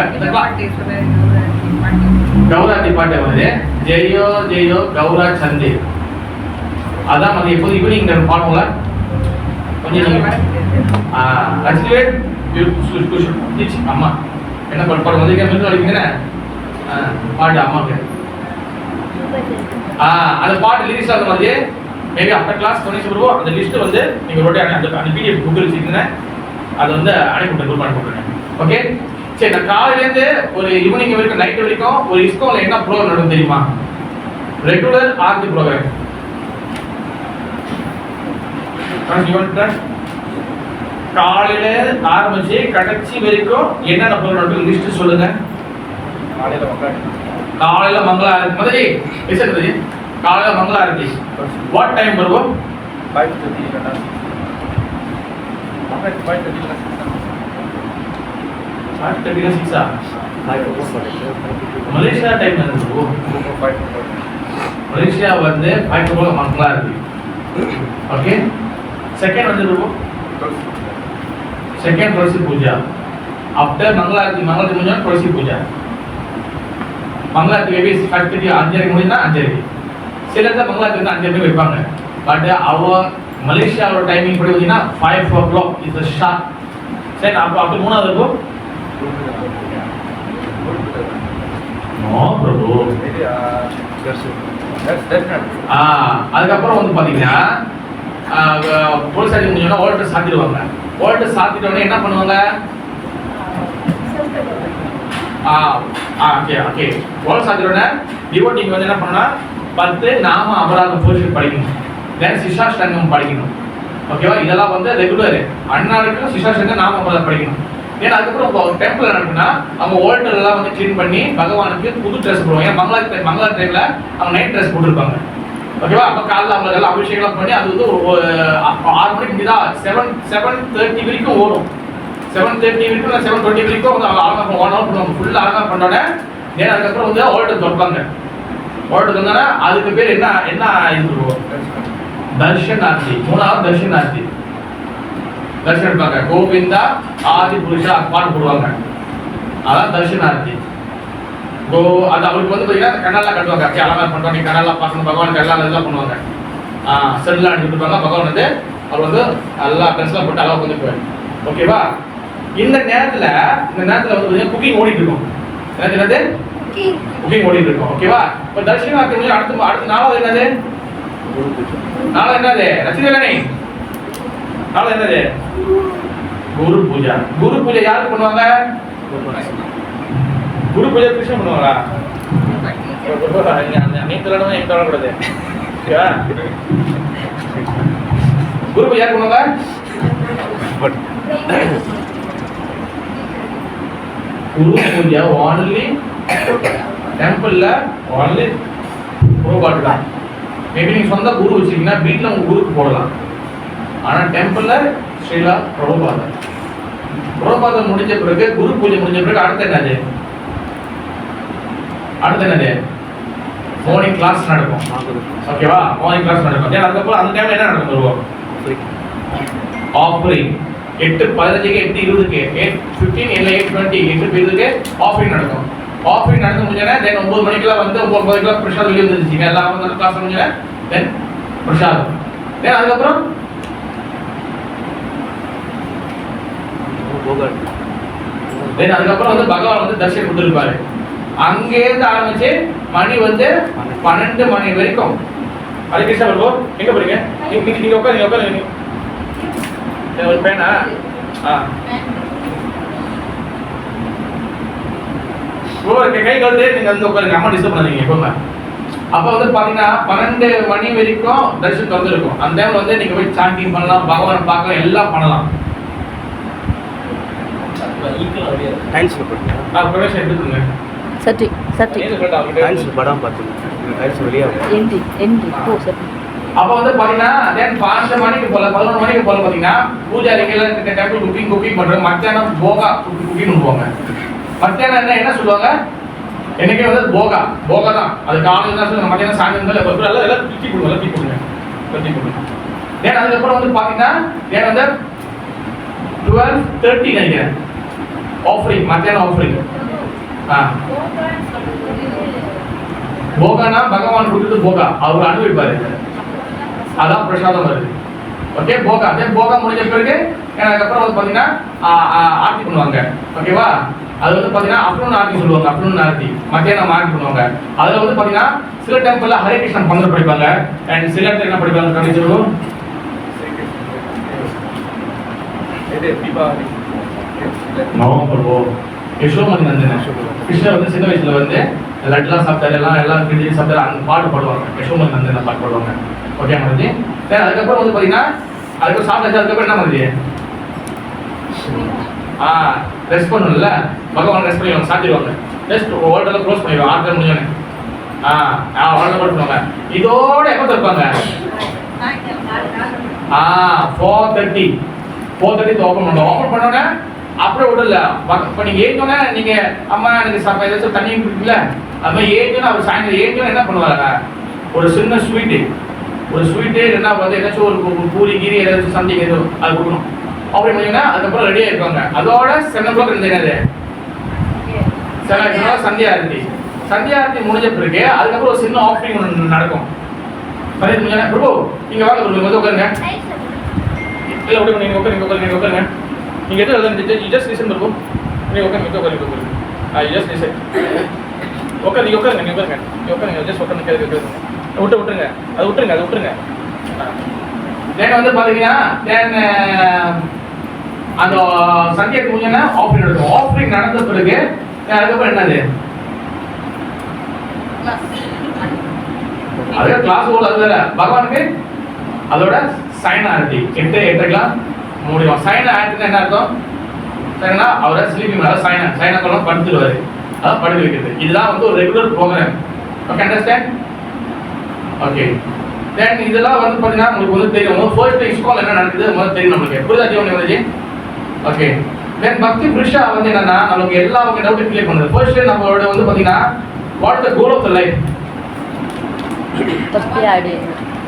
கௌராத்தி பாட்டை வந்து ஜெயோ ஜெயோ கௌரா சந்தி அதான் வந்து எப்போது ஈவினிங் பாடுவோங்களா கொஞ்சம் அம்மா என்ன பாடு வந்து அடிப்பீங்க பாட்டு அம்மாக்கு அந்த பாட்டு லிரிக்ஸ் அந்த மாதிரி மேபி ஆஃப்டர் கிளாஸ் பண்ணி சொல்லுவோம். அந்த லிஸ்ட் வந்து நீங்க ரோட்டே அந்த பிடிஎஃப் புக் வச்சுக்கீங்க அது வந்து அனுப்பிவிட்டு குரூப் அனுப்பிவிட்டுருங்க ஓகே. சரி நான் காலையிலேருந்து ஒரு ஈவினிங் வரைக்கும் நைட் வரைக்கும் ஒரு இஸ்கோல என்ன ப்ரோக்ராம் நடக்கும் தெரியுமா ரெகுலர் ஆர்த்தி ப்ரோக்ராம் காலையில ஆரம்பிச்சு கடைசி வரைக்கும் என்னென்ன ப்ரோக்ராம் லிஸ்ட் சொல்லுங்க. காலையில மங்கள ஆரத்தி மாதிரி பேசுறது காலையில மங்கள ஆரத்தி வாட் டைம் வருவோம் 5:30 மலேசியா டைம் மலேசியா வந்து 5 மங்கள ஆரத்தி ஓகே. செகண்ட் வந்து வருவோம் செகண்ட் துளசி பூஜா ஆஃப்டர் மங்களாரத்தி முடிஞ்சா துளசி பூஜா மங்களாரத்தி மேபி 5:30 முடிஞ்சா 5:30 சில இடத்துல மங்களாரத்தி வந்து 5:30 வைப்பாங்க. பட் மலேசியாவோட டைமிங் படி பார்த்தீங்கன்னா 5 o'clock இஸ் த ஷார்ப். சரி அப்போ அப்படி மூணாவது இருக்கும் நோ பிரபு அதுக்கப்புறம் வந்து பார்த்தீங்கன்னா போலீஸ் முடிஞ்சோன்னா ஓல்டர் சாத்திடுவாங்க. ஓல்டர் சாத்திட்டோடனே என்ன பண்ணுவாங்க ஓகே ஓல்டர் சாத்திட்டோடனே டிவோட்டிங் வந்து என்ன பண்ணா 10 நாம அபராதம் போலீஸ் படிக்கணும் தென் சிஷாஷ்டங்கம் படிக்கணும் ஓகேவா. இதெல்லாம் வந்து ரெகுலர் அன்னாருக்கும் சிஷாஷ்டங்கம் நாம அபராதம் படிக்கணும். ஏன்னா அதுக்கப்புறம் டெம்பிள் நடக்குன்னா அவங்க ஓல்டர் எல்லாம் வந்து கிளீன் பண்ணி பகவானுக்கு புது ட்ரெஸ் போடுவாங்க. ஏன்னா மங்களா டைம்ல அவங்க நைட் ட்ரெஸ் போட்டுருப்பாங்க ஓகேவா. அப்போ காலையில் அவங்களுக்கு எல்லாம் அபிஷேகம் பண்ணி அது வந்து ஒரு 6 மணிக்கு தான் 7:30 வரைக்கும் ஓடும். 7:30 வரைக்கும் இல்லை 7:20 வரைக்கும் வந்து அவங்க அலங்காரம் 1 hour பண்ணுவாங்க. ஃபுல்லாக அலங்காரம் பண்ணோன்னே ஏன்னா அதுக்கப்புறம் வந்து ஓல்டர் திறப்பாங்க. ஓல்டர் வந்தோன்னா அதுக்கு பேர் என்ன இது தர்ஷன் ஆர்த்தி. 3வது தர்ஷன் ஆர்த்தி தர்ஷன் எடுப்பாங்க. கோவிந்தா ஆதி புருஷா பாட்டு போடுவாங்க அதான் தர்ஷன் ஆர்த்தி. அது அவருக்கு வந்து பார்த்தீங்கன்னா கண்ணெல்லாம் கட்டுவாங்க. அலங்காரம் பண்ணுறோம் நீ கண்ணெல்லாம் பார்க்கணும் பகவானுக்கு எல்லாம் இதெல்லாம் பண்ணுவாங்க. செல்லாம் அடிச்சுட்டு பகவான் வந்து அவர் வந்து நல்லா ட்ரெஸ்லாம் போட்டு அழகாக வந்துக்குவார் ஓகேவா. இந்த நேரத்தில் வந்து பார்த்தீங்கன்னா குக்கிங் ஓடிட்டு இருக்கும். என்னது குக்கிங் ஓடிட்டு இருக்கும் ஓகேவா. இப்போ தர்ஷனார்த்தி முடிஞ்சு அடுத்த நாளாவது என்னது நாளை என்னது ரசிகரணி நாளை என்னது குரு பூஜை. குரு பூஜை யாருக்கு பண்ணுவாங்க? குரு பூஜை கிருஷ்ணன் பண்ணுவாங்களா? நீ சொல்லணும், நீ சொல்லக்கூடாது. ஓகேவா? குரு பூஜை யாருக்கு பண்ணுவாங்க? குரு பூஜை ஒன்லி டெம்பிள்ல ஒன்லி குருபாட்டு தான். மேபி நீங்க சொந்த குரு வச்சிருக்கீங்கன்னா வீட்டில் உங்க குருக்கு போடலாம். ஆனா டெம்பிள்ல ஸ்ரீலா பிரபுபாதர். பிரபுபாதர் முடிஞ்ச பிறகு குரு பூஜை முடிஞ்ச பிறகு அடுத்த என்னது? மார்னிங் கிளாஸ் நடக்கும். ஓகேவா? மார்னிங் கிளாஸ் நடக்கும். அதுக்கப்புறம் அந்த டைம்ல என்ன நடக்கும்? வருவோம் ஆஃபரிங் 8:15க்கு 8:20க்கு 8:15 இல்ல 8:20 8:20க்கு ஆஃபரிங் நடக்கும். ஆஃபரிங் நடந்து முடிஞ்சனா தென் 9 மணிக்குலாம் வந்து 9:30க்குலாம் பிரசாதம் வெளிய வந்துருச்சுங்க. எல்லாம் வந்து கிளாஸ் முடிஞ்சனா தென் பிரசாதம். தென் அதுக்கப்புறம் தென் அதுக்கப்புறம் வந்து பகவான் வந்து தரிசனம் கொடுத்துருப்பாரு. அங்கே இருந்து ஆரம்பிச்சு மணி வந்து 12 மணி வரைக்கும். ஹரே கிருஷ்ணா பிரபு, எங்க போறீங்க? நீங்க உட்காருங்க. ஒரு பேனா? கை கழுத்து நீங்க வந்து உட்காருங்க. அம்மா டிஸ்டர்ப் பண்ணாதீங்க எப்பவுமே. அப்ப வந்து பாத்தீங்கன்னா 12 மணி வரைக்கும் தரிசனம் திறந்துருக்கும். அந்த டைம்ல வந்து நீங்க போய் சாண்டிங் பண்ணலாம், பகவான் பார்க்கலாம், எல்லாம் பண்ணலாம். பிரவேசம் எடுத்துக்கோங்க. சரி சரி படம் பார்த்து வெளியே அப்ப வந்து பாத்தீங்கன்னா தென் 12 மணிக்கு போல 11 மணிக்கு போல பாத்தீங்கன்னா பூஜாரிகள் இந்த டெம்பிள் குக்கிங் பண்றாங்க. மத்தியானம் போகா குக்கிங் பண்ணுவாங்க. மத்தியானம் என்ன சொல்லுவாங்க? என்னைக்கே வந்து போகா தான். அது காலையில தான் சொல்லுவாங்க. மத்தியானம் சாயந்தரம் எல்லாம் தூக்கி கொடுங்க. தென் அதுக்கப்புறம் வந்து பாத்தீங்கன்னா தென் வந்து 12:30 நினைக்கிறேன் ஆஃபரிங், மத்தியானம் ஆஃபரிங். போகானா பகவான் கொடுத்தது போகா, அவர் அனுபவிப்பாரு. அதான் பிரசாதம் வருது. ஓகே, போகா. அதே போகா முடிஞ்ச பிறகு அதுக்கப்புறம் வந்து பாத்தீங்கன்னா ஆர்த்தி பண்ணுவாங்க. ஓகேவா? அது வந்து பாத்தீங்கன்னா அப்டர்நூன் ஆர்த்தி சொல்லுவாங்க. அப்டர்நூன் ஆர்த்தி மத்தியானம் ஆர்த்தி பண்ணுவாங்க. அதுல வந்து பாத்தீங்கன்னா சில டெம்பிள்ல ஹரே கிருஷ்ணன் பங்கு படிப்பாங்க. அண்ட் சில இடத்துல என்ன படிப்பாங்க கணக்கு சொல்லுவோம். நவம்பர் யசோமதி நந்தன் கிருஷ்ணர் வந்து சின்ன வயசுல வந்து லட்டுலாம் சாப்பிட்டாரு, எல்லாம் கிண்டி சாப்பிட்டாரு. அந்த பாட்டு பாடுவாங்க. யசோமதி நந்தன் பாட்டு பாடுவாங்க. ஓகே மாதிரி. அதுக்கப்புறம் வந்து பாத்தீங்கன்னா அதுக்கப்புறம் சாப்பிட்டாச்சு. அதுக்கப்புறம் என்ன மாதிரி ரெஸ்ட் பண்ணணும்ல, பகவான் ரெஸ்ட் பண்ணிடுவாங்க, சாத்திடுவாங்க. ரெஸ்ட் ஹோட்டலில் க்ளோஸ் பண்ணிடுவாங்க. 6 முடிஞ்சோன்னு ஹோட்டலில் படுத்துவாங்க. இதோட எப்போ திறப்பாங்க? 4:30 ஓப்பன் பண்ணுவோம். ஓப்பன் பண்ணோன்னே அப்புறம் விடல. இப்போ நீங்கள் ஏற்றோன்னே நீங்கள் அம்மா எனக்கு ஏதாச்சும் தண்ணி குடிக்கல, அது மாதிரி ஏற்றோன்னே அவர் சாயந்தரம் ஏற்றோன்னே என்ன பண்ணுவாங்க? ஒரு சின்ன ஸ்வீட்டு என்ன வந்து ஏதாச்சும் ஒரு பூரி கீரி ஏதாச்சும் சந்தைக்கு ஏதோ அது கொடுக்கணும். அப்படி பண்ணீங்கன்னா அதுக்கப்புறம் ரெடியாக இருப்பாங்க. அதோட 7 o'clock இருந்தது 7 o'clock சந்தியாரத்தி முடிஞ்ச பிறகு அதுக்கப்புறம் ஒரு சின்ன ஆஃபரிங் ஒன்று நடக்கும். பிரபு நீங்க வாங்க, வந்து உட்காருங்க. இல்லை விடுங்க, நீங்கள் உட்காருங்க. நீங்கள் எதுவும் எழுத ஜஸ்ட் லிசன் பிரபு. நீங்கள் உட்காருங்க. Just listen. நீங்கள் உட்காருங்க. ஜஸ்ட் உட்காருங்க. கேட்குங்க. விட்டுருங்க. அது விட்டுருங்க. தென் வந்து பார்த்தீங்கன்னா தென் அந்த சந்தியாக்கு முடிஞ்சோன்னா ஆஃபரிங் நடக்கும். ஆஃபரிங் நடந்த பிறகு அதுக்கப்புறம் என்னது? அதே கிளாஸ் போல அது வேற. பகவானுக்கு அதோட சைன ஆரத்தி 8:30 முடியும். சைன ஆரத்தினா என்ன அர்த்தம்? சைனா அவரை ஸ்லீப்பிங் மேலே சைனா கொள்ள படுத்துடுவாரு. அதான் படுக்க வைக்கிறது. இதுதான் வந்து ஒரு regular program. Okay, understand? Okay. Then இதெல்லாம் வந்து பார்த்தீங்கன்னா உங்களுக்கு வந்து தெரியும். ஃபர்ஸ்ட் இஸ்கால் என்ன நடக்குது முதல்ல தெரியும் நம்மளுக்கு. புரியுதா ஜீவன்? ஓகே. தென் பக்தி புருஷா வந்து என்னன்னா நமக்கு எல்லா வகை டவுட்டும் கிளியர் பண்ணுது. ஃபர்ஸ்ட் நம்மளோட வந்து பார்த்தீங்கன்னா what the goal of the life?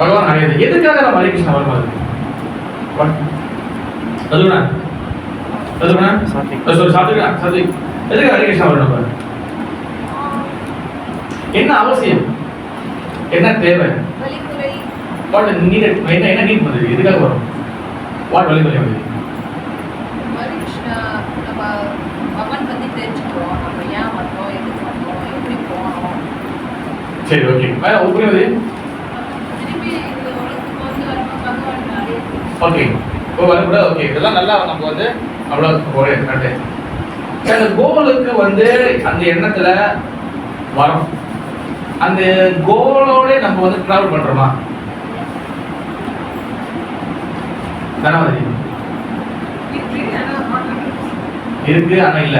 பகவான் அடையாது. எதுக்காக நம்ம ஹரே கிருஷ்ணா வரும்போது எதுக்கு ஹரே கிருஷ்ணா வரணும்? என்ன அவசியம், என்ன தேவை, என்ன நீட் பண்ணுது, எதுக்காக வரும்? வாட் வழிமுறை வந்து சரி, ஓகே. வேற புரியுது? ஓகே, வரக்கூடாது. ஓகே, இதெல்லாம் நல்லா நம்ம வந்து அவ்வளோ ஒரே கரெக்டு. அந்த கோலுக்கு வந்து அந்த எண்ணத்துல வரோம். அந்த கோலோட நம்ம வந்து டிராவல் பண்றோமா? தனவதி இருக்கு ஆனா இல்ல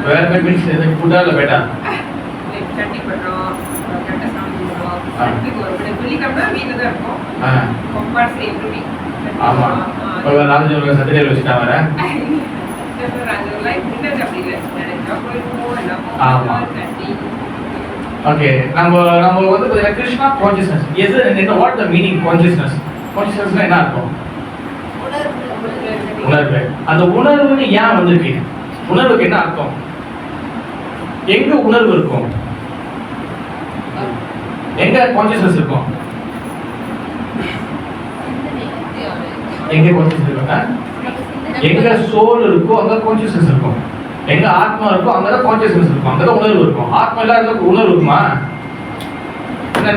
வேற மீன்ஸ் எதுக்கு ஃபுட்டா இல்லை பேட்டா? சட்டி பண்றோம், கட்ட சாமி போடுறோம், சட்டுக்கு ஒரு வெள்ளிக்கிழமை வீட்டில் தான் இருக்கும். கம்பல்சரி எவ்ரி ஆமா. இப்போ ராஜஜோல சட்டடையில் வச்சுட்டா வர ஓகே. நம்ம வந்து பார்த்தீங்கன்னா கிருஷ்ணா கான்சியஸ்னஸ் எது என்ன வாட் த மீனிங் கான்சியஸ்னஸ்? கான்சியஸ்னஸ்னா என்ன அர்த்தம்? உணர்வு. அந்த உணர்வுன்னு ஏன் வந்திருக்கு? உணர்வுக்கு என்ன அர்த்தம்? எங்க உணர்வு இருக்கும்? எங்க கான்சியஸ்னஸ் இருக்கும்? எங்க கான்சியஸ்னஸ் இருக்குங்க? எங்க சோல் இருக்கோ அங்க கான்சியஸ்னஸ் இருக்கும். எங்க ஆத்மா இருக்கோ அங்கதான் கான்சியஸ்னஸ் இருக்கும், அங்கதான் உணர்வு இருக்கும். ஆத்மா இல்லாத உணர்வு இருக்குமா?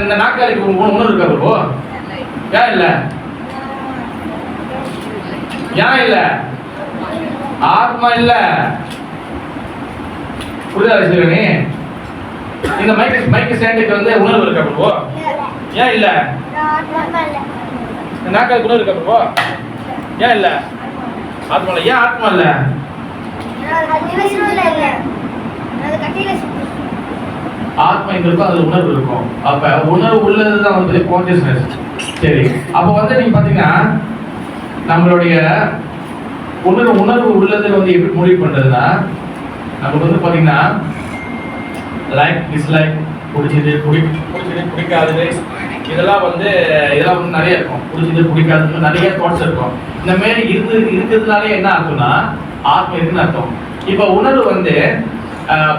இந்த நாக்காளிக்கு உணர்வு இருக்கா ப்ரோ? ஏன் இல்ல? ஏன் இல்ல? ஆத்மா இல்ல. புரியுதா சிவனே? இந்த மைக் ஸ்டாண்டுக்கு வந்து உணர்வு இருக்கா ப்ரோ? ஏன் இல்ல? இந்த நாக்காளிக்கு உணர்வு இருக்கா ப்ரோ? ஏன் இல்ல? ஆத்மா இல்ல. ஏன் ஆத்மா இல்ல? ஆத்மா எங்க இருக்கோ அது உணர்வு இருக்கும். அப்ப உணர்வு உள்ளதுதான் வந்து கான்சியஸ்னஸ். சரி, அப்ப வந்து நீங்க பாத்தீங்கன்னா நம்மளுடைய உணர்வு உள்ளது வந்து எப்படி முடிவு பண்றதுன்னா, நமக்கு வந்து பாத்தீங்கன்னா லைக் டிஸ்லைக், பிடிச்சது பிடிக்காதது, இதெல்லாம் வந்து நிறைய இருக்கும். பிடிச்சது பிடிக்காதது நிறைய தாட்ஸ் இருக்கும். இந்த மாதிரி இருக்கிறதுனாலே என்ன அர்த்தம்னா ஆத்மா இருக்குன்னு அர்த்தம். இப்ப உணர்வு வந்து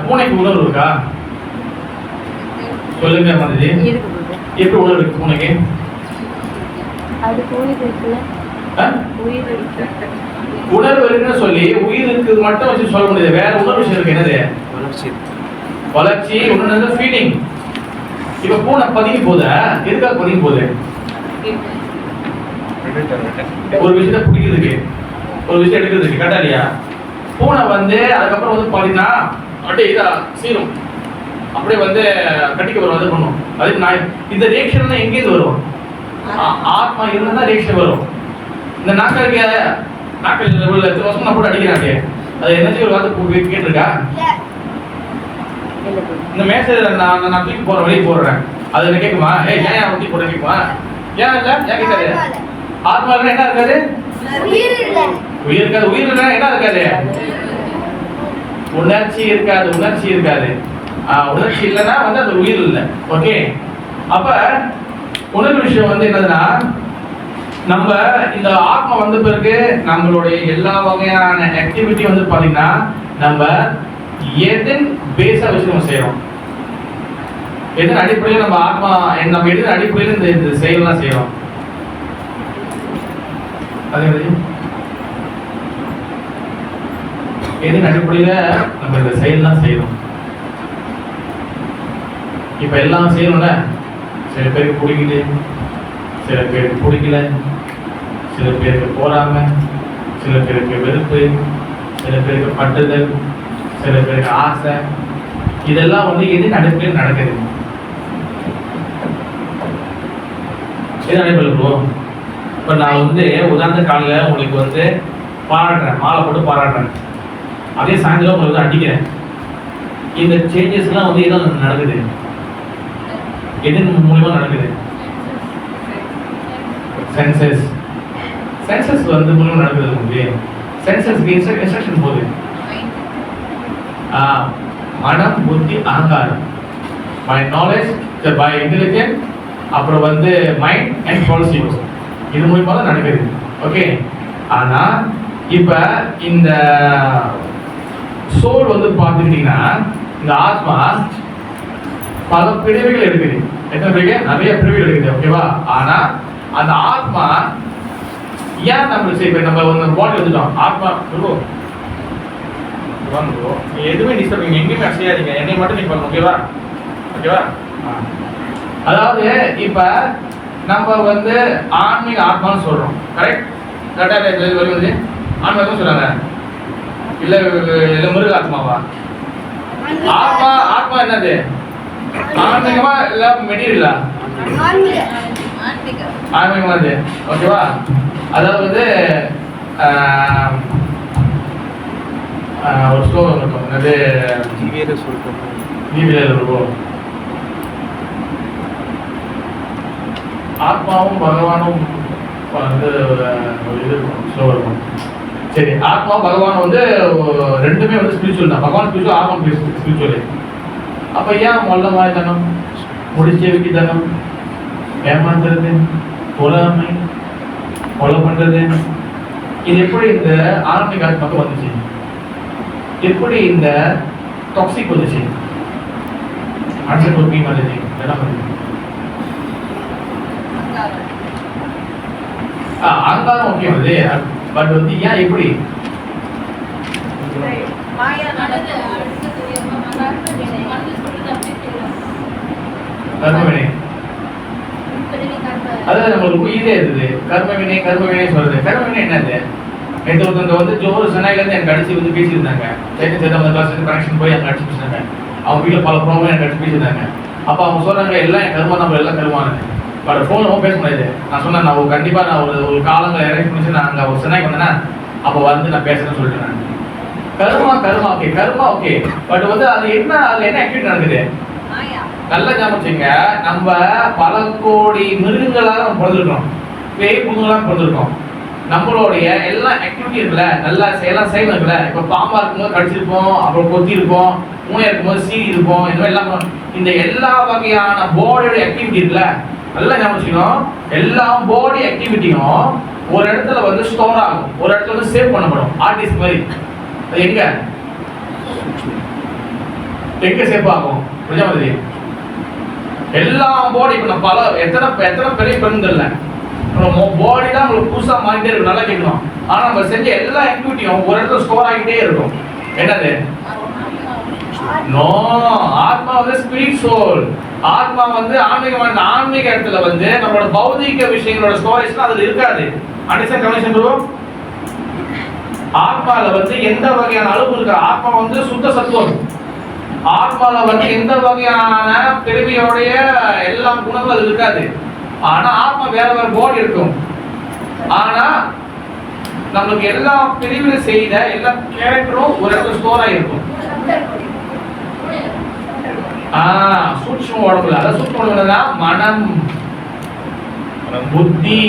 பூனைக்கு உணர்வு இருக்கா? சொல்லுங்க மாதிரி. எப்படி உணர்வு இருக்கு பூனைக்கு? உணர்வு இருக்குன்னு சொல்லி உயிருக்கு மட்டும் வச்சு சொல்ல முடியாது. வேற உணர்வு விஷயம் இருக்கு. என்னது? வளர்ச்சி. உணர்வு ஃபீலிங். இப்ப பூனை பதுங்கி போகுது. எதுக்காக பதுங்கி போகுது? ஒரு விஷயத்த பிடிக்கிறதுக்கு, ஒரு விஷயம் எடுக்கிறதுக்கு. கரெக்டா இல்லையா? பூனை வந்து அதுக்கப்புறம் வந்து பாத்தீங்கன்னா அப்படியே இதா சீரும், அப்படியே வந்து கட்டிக்க வரும். அது பண்ணும். அதுக்கு நான் இந்த ரியாக்ஷன் எங்கேருந்து வரும்? ஆத்மா இருந்தா ரியாக்ஷன் வரும். இந்த நாக்காளிக்கு உள்ள வருஷம் நான் போட்டு அடிக்கிறாங்க. அது என்ன ஒரு வார்த்தை கேட்டிருக்கா? இந்த மேசேஜ் நான் தூக்கி போறேன், வெளியே போடுறேன், அது என்ன கேட்குமா? ஏன் ஊற்றி போட கேட்குமா? ஏன் இல்லை? ஏன் கேட்காது? ஆத்மா என்ன இருக்காது? உயிர் இருக்காது. உயிர் இல்லைன்னா என்ன இருக்காது? உணர்ச்சி இருக்காது. உணர்ச்சி இருக்காது. உணர்ச்சி இல்லைன்னா வந்து அது உயிர் இல்லை. ஓகே. அப்ப உணர்வு விஷயம் வந்து என்னதுன்னா, நம்ம இந்த ஆத்மா வந்த பிறகு நம்மளுடைய எல்லா வகையான ஆக்டிவிட்டி வந்து பாத்தீங்கன்னா நம்ம எதன் பேஸா வச்சு நம்ம செய்யறோம், எதன் அடிப்படையில் நம்ம ஆத்மா நம்ம எதன் அடிப்படையில் இந்த செயல்லாம் செய்யறோம். அதே மாதிரி எதன் அடிப்படையில நம்ம இந்த செயல்லாம் செய்யறோம். இப்ப எல்லாம் செய்யணும்ல. சில பேருக்கு பிடிக்குது, சில பேருக்கு பிடிக்கல, சில பேருக்கு போறாம, சில பேருக்கு வெறுப்பு, சில பேருக்கு பட்டுதல், சில பேருக்கு ஆசை. இதெல்லாம் வந்து எது அடிப்படையில் நடக்குது? எது அடிப்படையில்? இப்போ நான் வந்து உதாரண காலையில் உங்களுக்கு வந்து பாராட்டுறேன், மாலை போட்டு பாராட்டுறேன். அதே சாயந்தரம் உங்களுக்கு வந்து அடிக்கிறேன். இந்த சேஞ்சஸ்லாம் வந்து எதுவும் நடக்குது? எதன் மூலியமா நடக்குது? சென்சஸ் வந்து மூலியமா நடக்குது. உங்களுக்கு சென்சஸ்க்கு இன்ஸ்ட்ரக்ஷன் போகுது. மனம், புத்தி, அகங்காரம், பை நாலேஜ், பை இன்டெலிஜென்ட், அப்புறம் வந்து மைண்ட் அண்ட் பாலிசிஸ். இது மூலியமா தான் நடக்குது. ஓகே. ஆனா இப்ப இந்த சோல் வந்து பார்த்துக்கிட்டீங்கன்னா இந்த ஆத்மா பல பிரிவுகள் இருக்குது. எத்தனை பிரிவுகள்? நிறைய பிரிவுகள் இருக்குது. ஓகேவா? ஆனா அந்த ஆத்மா ஏன் நம்மளுக்கு இப்ப நம்ம ஒரு பாடி வந்துட்டோம். ஆத்மா எதுவுமே டிஸ்டர்ப், எங்கேயுமே அசையாதீங்க. என்னை மட்டும் நீங்க பண்ணணும். ஓகேவா? ஓகேவா? அதாவது இப்ப நம்ம வந்து ஆன்மீக ஆத்மான்னு சொல்றோம், கரெக்ட்? கரெக்டா வருவது ஆன்மீகம் சொல்றாங்க, இல்ல இல்ல மிருக ஆத்மாவா? ஆத்மா ஆத்மா என்னது? ஆன்மீகமா இல்ல மெட்டீரியலா? ஆன்மீகமா அது, ஓகேவா? அதாவது வந்து ஒரு ஸ்லோகம் இருக்கும், என்னது? ஜீவியரை சொல்றோம். ஜீவியர் இருக்கும். ஆத்மாவும் பகவானும் வந்து ஒரு இது இருக்கும், ஸ்லோகம் இருக்கும். சரி, ஆத்மா பகவான் வந்து ரெண்டுமே வந்து ஸ்பிரிச்சுவல் தான். பகவான் ஸ்பிரிச்சுவல், ஆத்மா ஸ்பிரிச்சுவல். அப்ப ஏன் மொல்ல மாதிரி தனம், முடிச்சேவிக்கு தனம், ஏமாந்துறது, பொறாமை, கொலை பண்றது, இது எப்படி இந்த ஆன்மீக ஆத்மாக்கு வந்துச்சு? எப்படி இந்த டாக்ஸிக் வந்துச்சு? ஆன்சர் கொடுப்பீங்க வந்துச்சு, என்ன பண்ணுது? அகங்காரம் ஓகே வந்து, பட் வந்து ஏன் எப்படி? கர்மவினை அதாவது நம்மளுக்கு ஈஸியா இருக்குது. கர்மவினை கர்மவினை சொல்றது. கர்மவினை என்னது? நேற்று ஒருத்தவங்க வந்து ஜோர் சென்னையிலேருந்து எனக்கு அடிச்சு வந்து பேசியிருந்தாங்க. சேர்த்து கிளாஸ் கனெக்ஷன் போய் அங்கே அடிச்சு பேசினாங்க. அவங்க வீட்டில் பல ப்ராப்ளம் எனக்கு அடிச்சு பேசியிருந்தாங்க. அப்போ அவங்க சொல்றாங்க எல்லாம் என் கர்மா, நம்ம எல்லாம் கருமானு. பட் ஃபோனில் பேச முடியாது. நான் சொன்னேன், நான் கண்டிப்பாக நான் ஒரு காலங்களை அரேஞ்ச் பண்ணி நான் அங்கே ஒரு சென்னைக்கு வந்தேன்னா அப்போ வந்து நான் பேசுறேன்னு சொல்லிட்டு நான் கர்மா கர்மா ஓகே, கர்மா ஓகே, பட் வந்து அது என்ன, அதில் என்ன ஆக்டிவிட்டி நடக்குது? நல்லா கவனிச்சுங்க. நம்ம பல கோடி மிருகங்களாக நம்ம பிறந்திருக்கோம், பேய் புண்ணுங்களாக பிறந்திருக்கோம். நம்மளுடைய எல்லா ஆக்டிவிட்டி இருக்குல்ல, நல்லா எல்லாம் செய்யணும் இருக்குல்ல. இப்போ பாம்பா இருக்கும்போது கடிச்சிருப்போம், அப்புறம் கொத்தி இருப்போம், மூளை இருக்கும்போது சீரி இருப்போம். இந்த மாதிரி எல்லாம் இந்த எல்லா வகையான பாடியோட ஆக்டிவிட்டி இருக்குல்ல, நல்லா கவனிச்சுக்கணும். எல்லா பாடி ஆக்டிவிட்டியும் ஒரு இடத்துல வந்து ஸ்டோர் ஆகும், ஒரு இடத்துல வந்து சேவ் பண்ணப்படும். ஆர்டிஸ்ட் மாதிரி அது எங்க எங்க சேவ் ஆகும்? புரிஞ்ச மாதிரி எல்லா பாடி இப்போ நம்ம பல எத்தனை பெரிய பெண்கள்ல பாடி தான் உங்களுக்கு புதுசா மாறிட்டே இருக்கும். நல்லா கேட்கணும். ஆனா நம்ம செஞ்ச எல்லா ஆக்டிவிட்டியும் ஒரு இடத்துல ஸ்டோர் ஆகிட்டே இருக்கும். என்னது? நோ, ஆத்மா வந்து ஸ்பிரிட் சோல். ஆத்மா வந்து ஆன்மீகமான ஆன்மீக இடத்துல வந்து நம்மளோட பௌதிக விஷயங்களோட ஸ்டோரேஜ் அதுல இருக்காது. Understand connection bro? ஆத்மால வந்து எந்த வகையான அளவு இருக்கு? ஆத்மா வந்து சுத்த சத்துவம். ஆத்மால வந்து எந்த வகையான பிறவியோடைய எல்லா குணங்களும் அது இருக்காது. ஆனா ஆத்மா வேற வேற பாடி இருக்கும். ஆனா நமக்கு எல்லா பிரிவுல செய்த எல்லா கேரக்டரும் ஒரு இடத்துல ஸ்டோர் ஆகிருக்கும். சூட்சும உடம்புல, அதாவது சூட்சும உடம்புல மனம், புத்தி,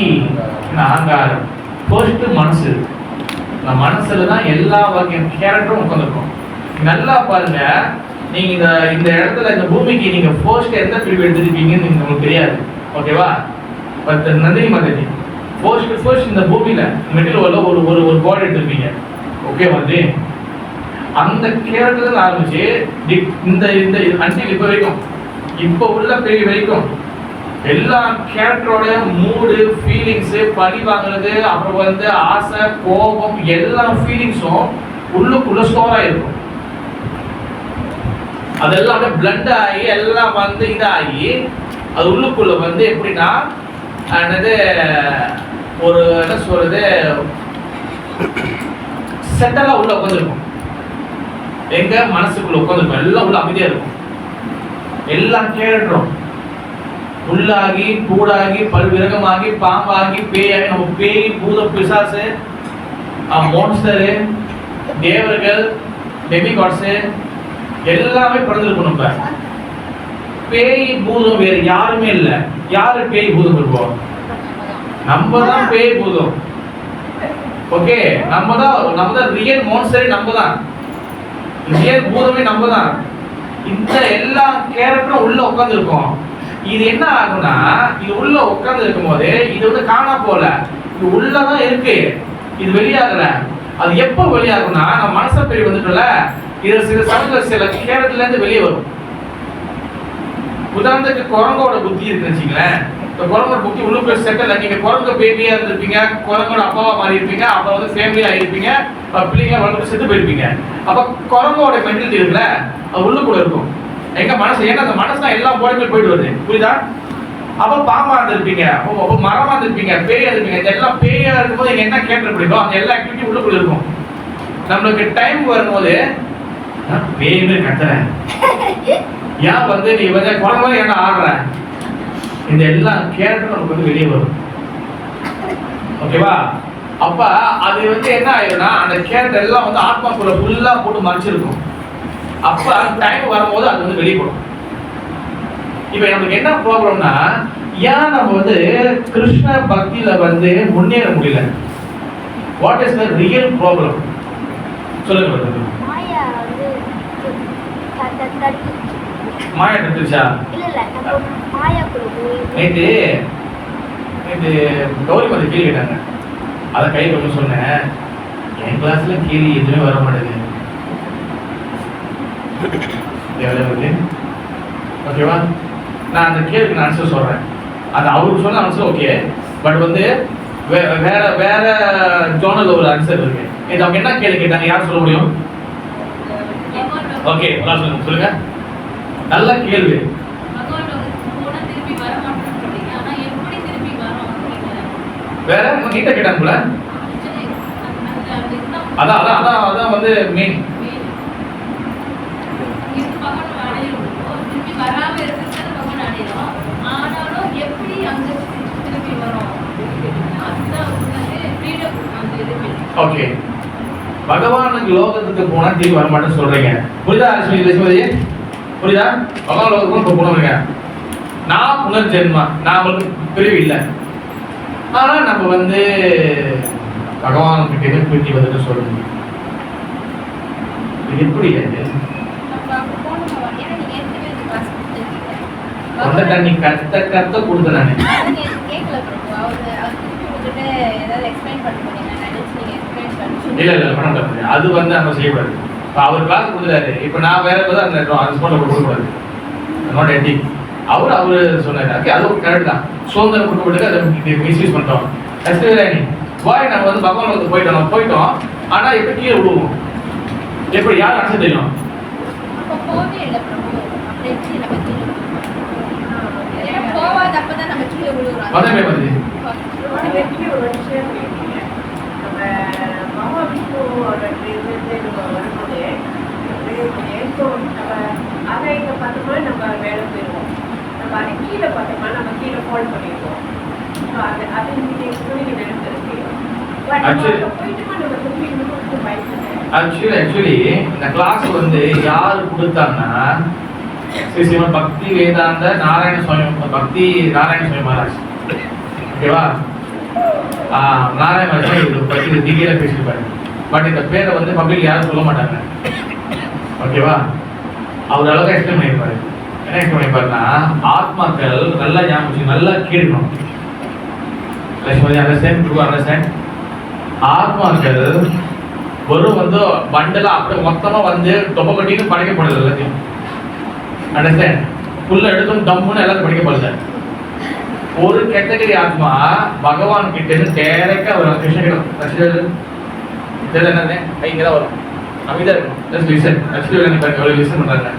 அகங்காரம். ஃபர்ஸ்ட் மனசு. இந்த மனசுல தான் எல்லா வகையான கேரக்டரும் உட்காந்துருக்கும். நல்லா பாருங்க, நீங்க இந்த இடத்துல இந்த பூமிக்கு நீங்க ஃபர்ஸ்ட் எந்த பிரிவு எடுத்துருக்கீங்கன்னு உங்களுக்கு தெரியாது, ஓகேவா? பட் நந்தினி மாதிரி ஃபர்ஸ்ட் இந்த பூமியில மெட்டீரியல் ஒரு பாடி எடுத்திருப்பீங்க, ஓகே வந்து அந்த கேரக்டர்ல ஆரம்பிச்சு இந்த இந்த அன்டில் இப்போ வரைக்கும், இப்போ உள்ள பிரிவு வரைக்கும் எல்லா கேரக்டரோட மூடு, ஃபீலிங்ஸ், பழி வாங்குறது, அப்புறம் வந்து ஆசை, கோபம், எல்லா ஃபீலிங்ஸும் உள்ளுக்குள்ள ஸ்டோர் ஆகிருக்கும். அதெல்லாம் பிளண்ட் ஆகி எல்லாம் வந்து இதாகி அது உள்ளுக்குள்ள வந்து எப்படின்னா என்னது ஒரு என்ன சொல்றது செட்டலா உள்ள உட்காந்துருக்கும். எங்க மனசுக்குள்ள உட்காந்துருக்கும், எல்லாம் உள்ள அமைதியா இருக்கும். எல்லா கேரக்டரும் உள்ளாகி கூடாகி பல்விரகமாகி பாம்பாகி பேயாகி, நம்ம பேய், பூத, பிசாசு, மோன்ஸ்டரு, தேவர்கள், டெமிகாட்ஸு எல்லாமே பிறந்திருக்கும். நம்ம பேய் பூதம் வேறு யாருமே இல்லை. யாரு பேய் பூதம் இருப்போம்? நம்ம தான் பேய் பூதம். ஓகே, நம்ம தான் ரியல் மோன்ஸ்டரே, நம்ம தான் ரியல் பூதமே, நம்ம தான். இந்த எல்லா கேரக்டரும் உள்ள உட்கார்ந்து இருக்கும். இது என்ன ஆகும்னா, இது உள்ள உட்கார்ந்து இருக்கும் போது இது வந்து காணா போல, இது உள்ளதான் இருக்கு, இது வெளியாகல. அது எப்போ வெளியாகும்னா, நம்ம மனசை பெரிய வந்துட்டோம்ல, இது சில சமயத்தில் சில கேரக்டர்ல இருந்து வெளியே வரும். உதாரணத்துக்கு குரங்கோட புத்தி இருக்குன்னு வச்சுங்களேன். இப்போ குரங்கோட புத்தி உள்ளுக்குள்ள செட்டில், நீங்க குரங்கு பேபியா இருந்திருப்பீங்க, குரங்கோட அப்பாவா மாறி இருப்பீங்க, அப்புறம் வந்து ஃபேமிலியா இருப்பீங்க, பிள்ளைங்க வளர்ந்து செத்து போயிருப்பீங்க. அப்ப குரங்கோட மென்டாலிட்டி இருக்குல்ல, அது உள்ளுக்குள்ள இருக்கும். எங்க மனசு, ஏன்னா அந்த மனசு தான் எல்லா போய்ட்டு போயிட்டு வருது, புரியுதா? அப்ப பாம்பா இருந்திருப்பீங்க, அப்போ மரமா இருந்திருப்பீங்க, பேயா இருப்பீங்க. இதெல்லாம் பேயா இருக்கும்போது நீங்க என்ன கேட்டு பிடிக்கும், அந்த எல்லா ஆக்டிவிட்டி உள்ளுக்குள்ள இருக்கும். நம்மளுக்கு டைம் வரும்போது பேயுமே கத்துறேன், ஏன் வந்து நீ வந்து குழந்தை ஏன்னா ஆடுற, இந்த எல்லா கேரக்டரும் நமக்கு வந்து வெளியே வரும். ஓகேவா? அப்ப அது வந்து என்ன ஆயிரும்னா அந்த கேரக்டர் எல்லாம் வந்து ஆத்மாக்குள்ள ஃபுல்லா போட்டு மறைச்சிருக்கும். அப்ப டைம் வரும்போது அது வந்து வெளியே போடும். இப்ப நமக்கு என்ன ப்ராப்ளம்னா, ஏன் நம்ம வந்து கிருஷ்ண பக்தியில வந்து முன்னேற முடியல? What is the real problem? சொல்லுங்க. மாயா வந்து மாயா தட்டுச்சா? இல்ல நம்ம மாயாக்குள்ள போய் நேற்று கௌரி வந்து கேள்வி கேட்டாங்க, அதை கை கொஞ்சம் சொன்னேன். என் கிளாஸ்ல கேள்வி எதுவுமே வர மாட்டேங்குது. ஓகேவா? நான் அந்த கேள்விக்கு நான் ஆன்சர் சொல்றேன். அது அவருக்கு சொன்ன ஆன்சர் ஓகே, பட் வந்து வேற வேற ஜோனல் ஒரு ஆன்சர் இருக்கு. இது அவங்க என்ன கேள்வி கேட்டாங்க, யார் சொல்ல முடியும்? ஓகே, சொல்லுங்க. நல்ல கேள்வி. வேற நீட்ட கேட்டாங்கல, அதான் அதான் அதான் அதான் வந்து மெயின். ஓகே, பகவானுக்கு லோகத்துக்கு போனா திரும்பி வர மாட்டேன்னு சொல்றீங்க, புரியுதா? லட்சுமதி புரியுதா? பகவான் லோகத்துக்கு போனவங்க நான் புனர்ஜென்மா, நான் உங்களுக்கு பிரிவு இல்லை. ஆனா நம்ம வந்து பகவான் கிட்டே பிரிஞ்சு வந்துட்டு சொல்லுங்க, இது எப்படி? அந்த தண்ணி கத்த கத்த கொடுத்த நானு இல்ல இல்ல பண்ண முடியாது. அது வந்து நம்ம செய்யக்கூடாது. இப்போ அவர் கிளாஸ் கொடுத்துட்டாரு, இப்போ நான் வேற ஏதாவது அந்த ஸ்பாட்ல கொடுக்கக்கூடாது. நோட் எட்டி அவரு சொன்னாரு. ஓகே, அது ஒரு கரெக்ட் தான். சுதந்திரம் கொடுக்கப்பட்டு அதை மிஸ்யூஸ் பண்ணிட்டோம். நெக்ஸ்ட் வாய் நம்ம வந்து பகவான் வந்து போயிட்டோம். ஆனா எப்படி கீழே விடுவோம்? எப்படி யார் ஆன்சர் தெரியும்? மதமே வந்து ஆக்சுவலி இந்த கிளாஸ் வந்து யாரு கொடுத்தாங்கன்னா ஸ்ரீமத் பக்தி வேதாந்த நாராயண சுவாமி, பக்தி நாராயண சுவாமி மகாராஜ். ஓகேவா? நாராயண மகாராஜ் இது பற்றி டீட்டெயிலாக பேசியிருப்பாரு. பட் இந்த பேரை வந்து பப்ளிக் யாரும் சொல்ல மாட்டாங்க. ஓகேவா? அவர் அழகாக எக்ஸ்பிளைன் பண்ணியிருப்பாரு. என்ன எக்ஸ்பிளைன் பண்ணியிருப்பாருன்னா, ஆத்மாக்கள் நல்லா ஞாபகம் நல்லா கேட்கணும். லட்சுமதி அண்டர்ஸ்டாண்ட், ட்ரூ அண்டர்ஸ்டாண்ட். ஆத்மாக்கள் வெறும் வந்து பண்டலா அப்படியே மொத்தமா வந்து தொப்பை கட்டின்னு படைக்கப்படுது எல்லாத்தையும். அண்டர்ஸ்டாண்ட்? ஃபுல்லா எடுத்தும் டம்முன்னு எல்லாத்தையும் படிக்கப்படுது. ஒரு கேட்டகரி ஆத்மா பகவான் கிட்ட இருந்து டைரக்டா வரும். கிருஷ்ணகிடம் என்னது இங்கதான் வரும், அமைதியா இருக்கும். லிசன் பண்றாங்க.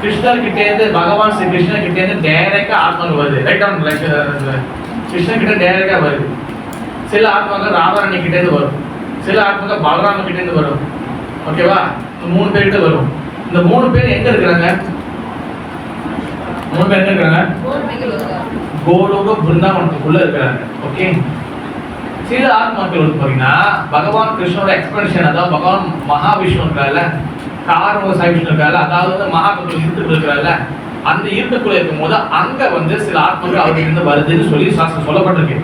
கிருஷ்ணர் கிட்டே இருந்து பகவான் ஸ்ரீ கிருஷ்ணர் கிட்டே இருந்து டைரக்டா ஆத்மாவுக்கு வருது. ரைட் ஆன் கிருஷ்ணன் கிட்ட டைரக்டா வருது. சில ஆத்மாக்கள் ராதாராணி கிட்டே இருந்து வரும், சில ஆத்மாக்கள் பலராம கிட்டே இருந்து வரும். ஓகேவா? 3 பேர்கிட்ட வரும். இந்த 3 பேர் எங்க இருக்கிறாங்க? 3 பேர் எங்க இருக்கிறாங்க? கோலோக பிருந்தாவனத்துக்குள்ள இருக்கிறாங்க. ஓகே. சில ஆத்மாக்கள் வந்து பாத்தீங்கன்னா பகவான் கிருஷ்ணனோட எக்ஸ்பென்ஷன், அதாவது பகவான் மகாவிஷ்ணு இருக்கிறார்ல, காரண சாய் விஷ்ணு இருக்காரு, அதாவது மகாபுரு இருட்டுக்குள்ள இருக்கிறார்ல, அந்த இருட்டுக்குள்ள இருக்கும் போது அங்க வந்து சில ஆத்மாக்கள் அவருக்கு இருந்து வருதுன்னு சொல்லி சாஸ்திரம் சொல்லப்பட்டிருக்கு.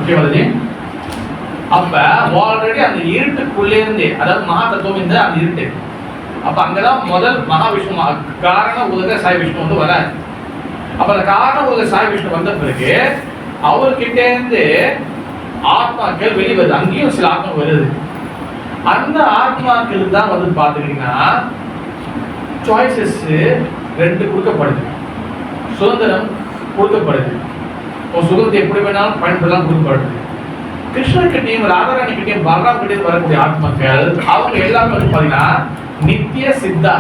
ஓகே வருது. அப்ப ஆல்ரெடி அந்த இருட்டுக்குள்ளே இருந்து, அதாவது மகா தத்துவம் இந்த அந்த இருட்டு, அப்ப அங்கதான் முதல் மகாவிஷ்ணு காரண உலக சாய் விஷ்ணு வந்து வர. அப்ப அந்த காரண உலக சாய் விஷ்ணு வந்த பிறகு அவர்கிட்ட இருந்து ஆத்மாக்கள் வெளிவருது. அங்கேயும் சில ஆத்மா வருது. அந்த ஆத்மாக்கள் தான் வந்து பாத்துக்கிட்டீங்கன்னா சாய்ஸஸ் 2 கொடுக்கப்படுது. சுதந்திரம் கொடுக்கப்படுது. சுதந்திரத்தை எப்படி வேணாலும் பயன்படுத்தலாம் கொடுக்கப்படுது. கிருஷ்ணர் கிட்டையும் ராதாராணி கிட்டையும் பலராம் கிட்டையும் வரக்கூடிய ஆத்மாக்கள் அவங்க எல்லாமே வந்து பாத்தீங்கன்னா நித்திய சித்தா,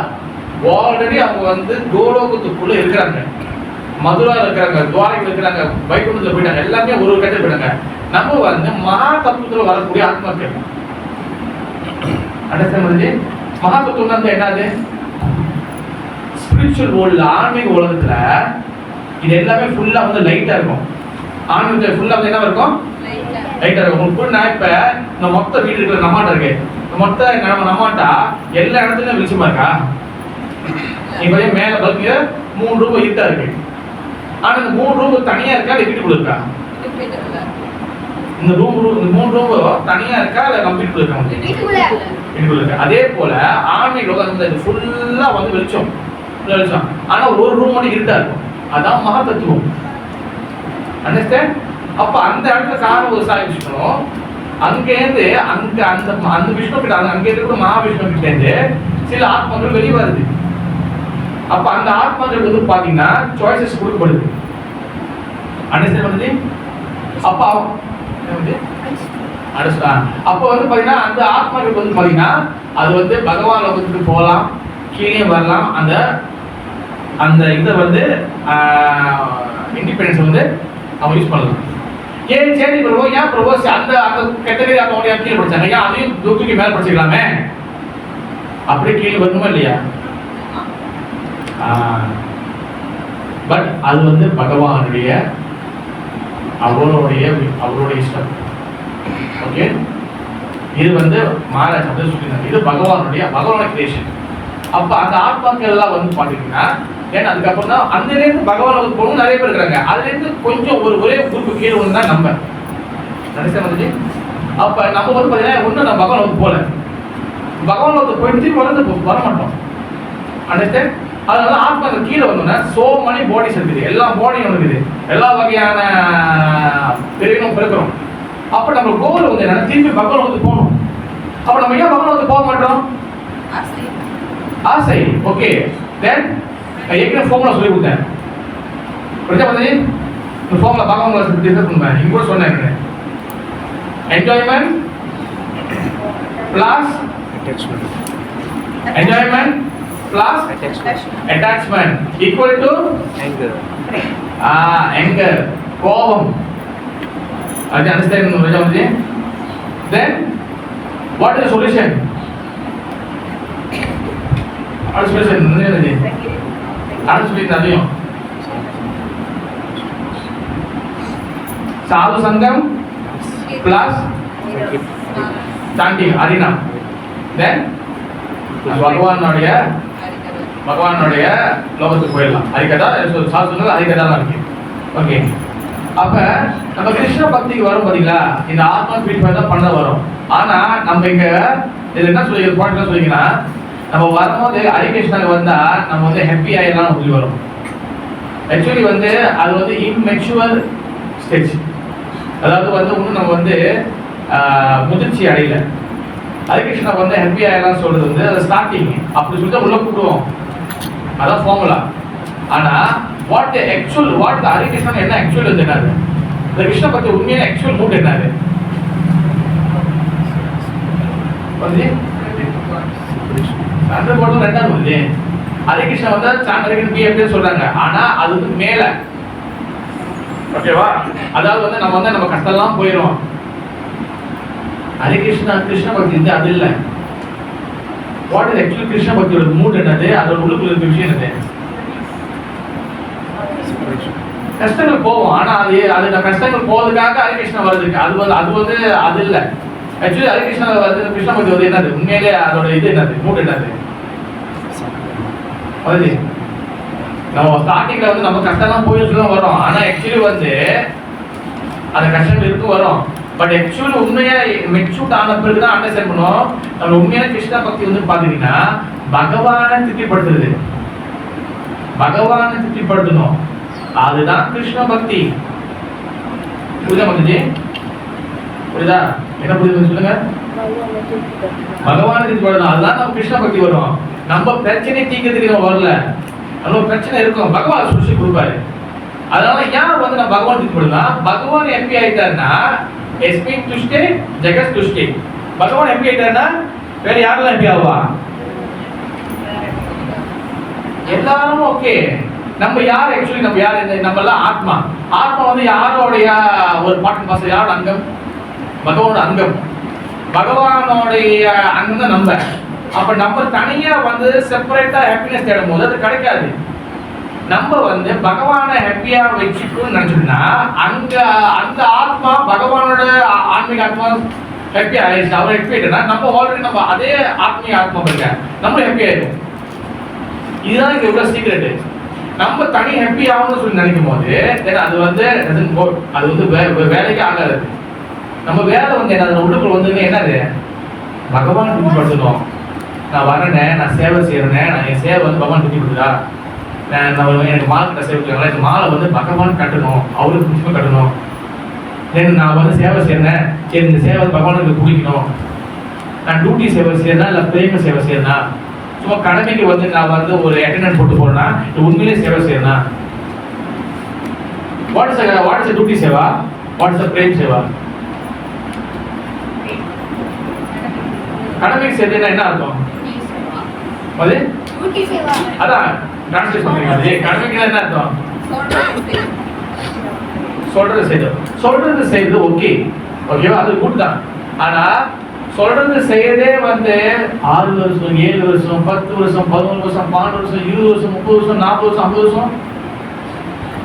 ஆல்ரெடி அவங்க வந்து கோலோகத்துக்குள்ள இருக்கிறாங்க, மதுரால இருக்கிறாங்க, துவாரகையில் இருக்கிறாங்க, வைகுண்டத்துல போயிட்டாங்க, எல்லாமே ஒரு கட்டத்தில் போயிட்டாங்க. நம்ம வந்து மகா தத்துவத்துல வரக்கூடிய ஆத்மாக்கள். அண்டர்ஸ்டாண்ட் பண்ணுது? மகா தத்துவம் வந்து என்னது? ஸ்பிரிச்சுவல் வேர்ல்ட்ல, ஆன்மீக உலகத்துல இது எல்லாமே ஃபுல்லா வந்து லைட்டா இருக்கும். ஆன்மீகத்துல ஃபுல்லா வந்து என்ன இருக்கும்? லைட்டா இருக்கும். உங்களுக்கு நான் இப்ப இந்த மொத்த வீடு இருக்கிற நம்மாட்ட இருக்கு, மொத்த நம்மாட்டா எல்லா இடத்துலயும் வெளிச்சமா இருக்கா? இப்ப மேல பாத்தீங்க 3 ரூம் இருட்டா இருக்கு. ஆனா இந்த 3 ரூம் தனியா இருக்கா இல்ல வீட்டுக்குள்ள இருக்கா? இந்த 3 ரூம் தனியா இருக்கா இல்ல கம்ப்ளீட்ல இருக்கா? வீட்டுக்குள்ள இருக்கு. அதே போல ஆன்மீக உலகத்துல ஃபுல்லா வந்து வெளிச்சம். ஆனா ஒரு ரூம் மட்டும் இருட்டா இருக்கும். அதான் மகா தத்துவம். அண்டர்ஸ்டாண்ட்? அப்ப அந்த இடத்துல காரணம் ஒரு சாய் விஷ்ணு, அங்கேருந்து அங்க அந்த விஷ்ணு கிட்ட அங்க இருக்கிற மகாவிஷ்ணு கிட்ட இருந்து சில ஆத்மாக்கள் வெளியே வருது. அப்ப அந்த ஆத்மாக்கள் வந்து பாத்தீங்கன்னா சாய்ஸஸ் கொடுக்கப்படுது. அண்டர்ஸ்டாண்ட் பண்ணுது? அப்ப அப்ப வந்து பாத்தீங்கன்னா அந்த ஆத்மாக்கள் வந்து பாத்தீங்கன்னா அது வந்து பகவான் லோகத்துக்கு போகலாம், கீழே வரலாம். அந்த அந்த இதை வந்து இண்டிபெண்டன்ஸ் வந்து அவங்க யூஸ் பண்ணலாம். ஏன் சரி பிரபு, ஏன் பிரபு அந்த அந்த கேட்டகரி அவங்க கீழே படிச்சாங்க, ஏன் அதையும் தூக்கி மேல படிச்சுக்கலாமே? அப்படியே கீழே வரணுமா இல்லையா? பட் அது வந்து பகவானுடைய அவருடைய இஷ்டம். ஓகே, இது வந்து மகாராஜ் வந்து சொல்லியிருந்தாங்க, இது பகவானுடைய கிரியேஷன். அப்ப அந்த ஆத்மாக்கள் எல்லாம் வந்து பாத்தீங்கன்னா, ஏன்னா அதுக்கப்புறம் தான் அந்தலேருந்து பகவான் போகணும் நிறைய பேர் இருக்கிறாங்க. அதுல இருந்து கொஞ்சம் ஒரே குரூப் கீழே ஒன்று தான் நம்ம நினைச்சா வந்து. அப்ப நம்ம வந்து பாத்தீங்கன்னா ஒன்றும் நம்ம பகவான் வந்து போல, பகவான் வந்து போயிட்டு வர மாட்டோம். அண்டர்ஸ்டாண்ட்? அதனால ஆத்மாக்கள் கீழே வந்தோம்னா சோ மணி பாடிஸ் இருக்குது, எல்லா பாடியும் இருக்குது, எல்லா வகையான பிரிவினும் பிறக்கிறோம். அப்ப நம்ம கோல் வந்து என்னன்னா திருப்பி பகவான் வந்து போகணும். அப்ப நம்ம ஏன் பகவான் வந்து போக மாட்டோம்? ஆசை. ஓகே, தென் ஏற்கனவே ஃபார்முலா சொல்லி கொடுத்தேன். புரிஞ்சா மாதிரி இந்த ஃபார்முலா பகவான் டிஸ்கஸ் பண்ணுவேன். இங்க கூட சொன்னேன், enjoyment plus enjoyment plus attachment equal to anger, கோபம். அது அண்டர்ஸ்டாண்ட் பண்ணுங்க. Then what is the solution? Sadhu Sangam plus chanting हरिनाम. Then பகவானுடைய லோகத்துக்கு போயிடலாம். ஹரிகதா சாஸ்திரங்கள் ஹரிகதா தான் இருக்கு. ஓகே, அப்ப நம்ம கிருஷ்ண பக்திக்கு வரும் பாத்தீங்களா, இந்த ஆத்மா ஃபீட்பேக் தான் பண்ண வரும். ஆனா நம்ம இங்க இது என்ன சொல்லி பாயிண்ட் என்ன சொல்லிங்கன்னா, நம்ம வரும்போது ஹரிகிருஷ்ணாக்கு வந்தா நம்ம வந்து ஹாப்பி ஆயிடலாம் சொல்லி வரும். ஆக்சுவலி வந்து அது வந்து இம்மெச்சூர் ஸ்டேஜ், அதாவது வந்து இன்னும் நம்ம வந்து முதிர்ச்சி அடையல. ஹரிகிருஷ்ணா வந்து ஹாப்பி ஆயிடலாம் சொல்றது வந்து அது ஸ்டார்டிங், அப்படி சொல்லிட்டு உள்ள கூடுவோம், அதான் ஃபார்முலா. ஆனா வாட் ஹரிகிருஷ்ணன் என்ன ஆக்சுவல் வந்து என்னது, இந்த கிருஷ்ண பத்தி உண்மையான ஆக்சுவல் மூட் என்னது வந்து சண்டை போட்டு ரெண்டாவது வந்து ஹரிகிருஷ்ணன் வந்து சாண்டரிகன் பிஎஃப் சொல்றாங்க. ஆனா அது வந்து மேல, ஓகேவா? அதாவது வந்து நம்ம கஷ்டம்லாம் போயிடும். ஹரிகிருஷ்ணா கிருஷ்ண பக்தி வந்து அது இல்லை. வாட் இஸ் ஆக்சுவலி கிருஷ்ண பக்தியோட மூட் என்னது, அதோட உள்ளுக்குள்ள இருக்க விஷயம் என்னது? கஷ்டங்கள் போவோம். ஆனா அது கஷ்டங்கள் போவதுக்காக ஹரிகிருஷ்ணா வருது, அது இல்லை. ஆக்சுவலி ஹரிகிருஷ்ணா வருது கிருஷ்ண பக்தி வந்து என்னது உண்மையிலே அதோட இது என்னது மூட் என்னது வருது? நம்ம ஸ்டார்டிங்ல வந்து நம்ம கஷ்டம்லாம் போயிட்டு தான் வரோம். ஆனா ஆக்சுவலி வந்து அந்த கஷ்டங்கள் இருக்கு வரும். பட் ஆக்சுவலி உண்மையா மெச்சூர்ட் ஆன பிறகு தான் அண்டர்ஸ்டாண்ட் பண்ணுவோம். நம்ம உண்மையான கிருஷ்ண பக்தி வந்து பாத்தீங்கன்னா பகவானை திருப்திப்படுத்தணும். அதுதான் கிருஷ்ண பக்தி. புரியுதா மகஜி? புரியுதா? என்ன புரியுது சொல்லுங்க. பகவானை திருப்திப்படுத்தணும், அதுதான் நம்ம கிருஷ்ண பக்தி வரும். நம்ம பிரச்சனை தீக்கிறதுக்கு நம்ம வரல, நம்ம பிரச்சனை இருக்கும், பகவான் சுஷி கொடுப்பாரு. அதனால ஏன் வந்து நம்ம பகவான் திருப்திப்படுத்தலாம்? பகவான் எம்பி ஆயிட்டாருன்னா எஸ்பி துஷ்டே ஜெகத் துஷ்டே. பகவான் எம்பி ஆயிட்டாருன்னா வேற யாரெல்லாம் எம்பி ஆவா? எல்லாரும் ஓகே. நம்ம யார் ஆக்சுவலி நம்ம யார் நம்ம எல்லாம் ஆத்மா. ஆத்மா வந்து யாரோடைய ஒரு பாட்டு பாசம் யாரோட அங்கம்? பகவானோட அங்கம். பகவானோடைய அங்கம் தான் நம்ம. அப்ப நம்ம தனியா வந்து செப்பரேட்டா ஹாப்பினஸ் தேடும் போது அது கிடைக்காது. நம்ம வந்து பகவானை ஹாப்பியா வச்சுக்கணும்னு நினைச்சோம்னா அங்க அந்த ஆத்மா பகவானோட ஆன்மீக ஆத்மா ஹாப்பியா ஆயிடுச்சு. அவர் ஹாப்பி ஆயிட்டா நம்ம ஆல்ரெடி நம்ம அதே ஆத்மீக ஆத்மா இருக்க நம்ம ஹாப்பி ஆயிடும். இதுதான் இங்க உள்ள சீக்ரெட். நம்ம தனி ஹாப்பி ஆகணும்னு சொல்லி நினைக்கும் போது அது வந்து அது வந்து வேலைக்கு ஆகாது. நம்ம வேலை வந்து என்ன உள்ளுக்குள்ள வந்து என்னது பகவான் திருப்திப்படுத்தணும். நான் வரேனே, நான் சேவை செய்யறேனே, நான் என் சேவை வந்து பகவான் திருப்திப்படுத்துதா, நான் எனக்கு மாலை சேவை செய்யறாங்களா, இந்த மாலை வந்து பகவான் கட்டணும், அவருக்கு பிடிச்சமா கட்டணும். தென் நான் வந்து சேவை செய்யறேன், சரி இந்த சேவை பகவானுக்கு பிடிக்கணும். நான் டியூட்டி சேவை செய்யறேனா இல்லை பிரேம சேவை செய்யறேனா, சும்மா கடமைக்கு வந்து நான் வந்து ஒரு அட்டெண்டன்ஸ் போட்டு போறேன்னா உண்மையிலே சேவை செய்யறேனா? What is duty seva, what is prem seva? கடமைக்கு செய்யறதுன்னா என்ன அர்த்தம்? அது அதான் டிரான்ஸ்லேட் பண்றீங்க. அது கடமைக்கு என்ன அர்த்தம்? சொல்றது செய்யுது ஓகே, ஓகேவா, அது குட் தான். ஆனா சொல்றது செய்யறதே வந்து 6 வருஷம் 7 வருஷம் 10 வருஷம் 11 வருஷம் 12 வருஷம் 20 வருஷம் 30 வருஷம் 40 வருஷம் 50 வருஷம்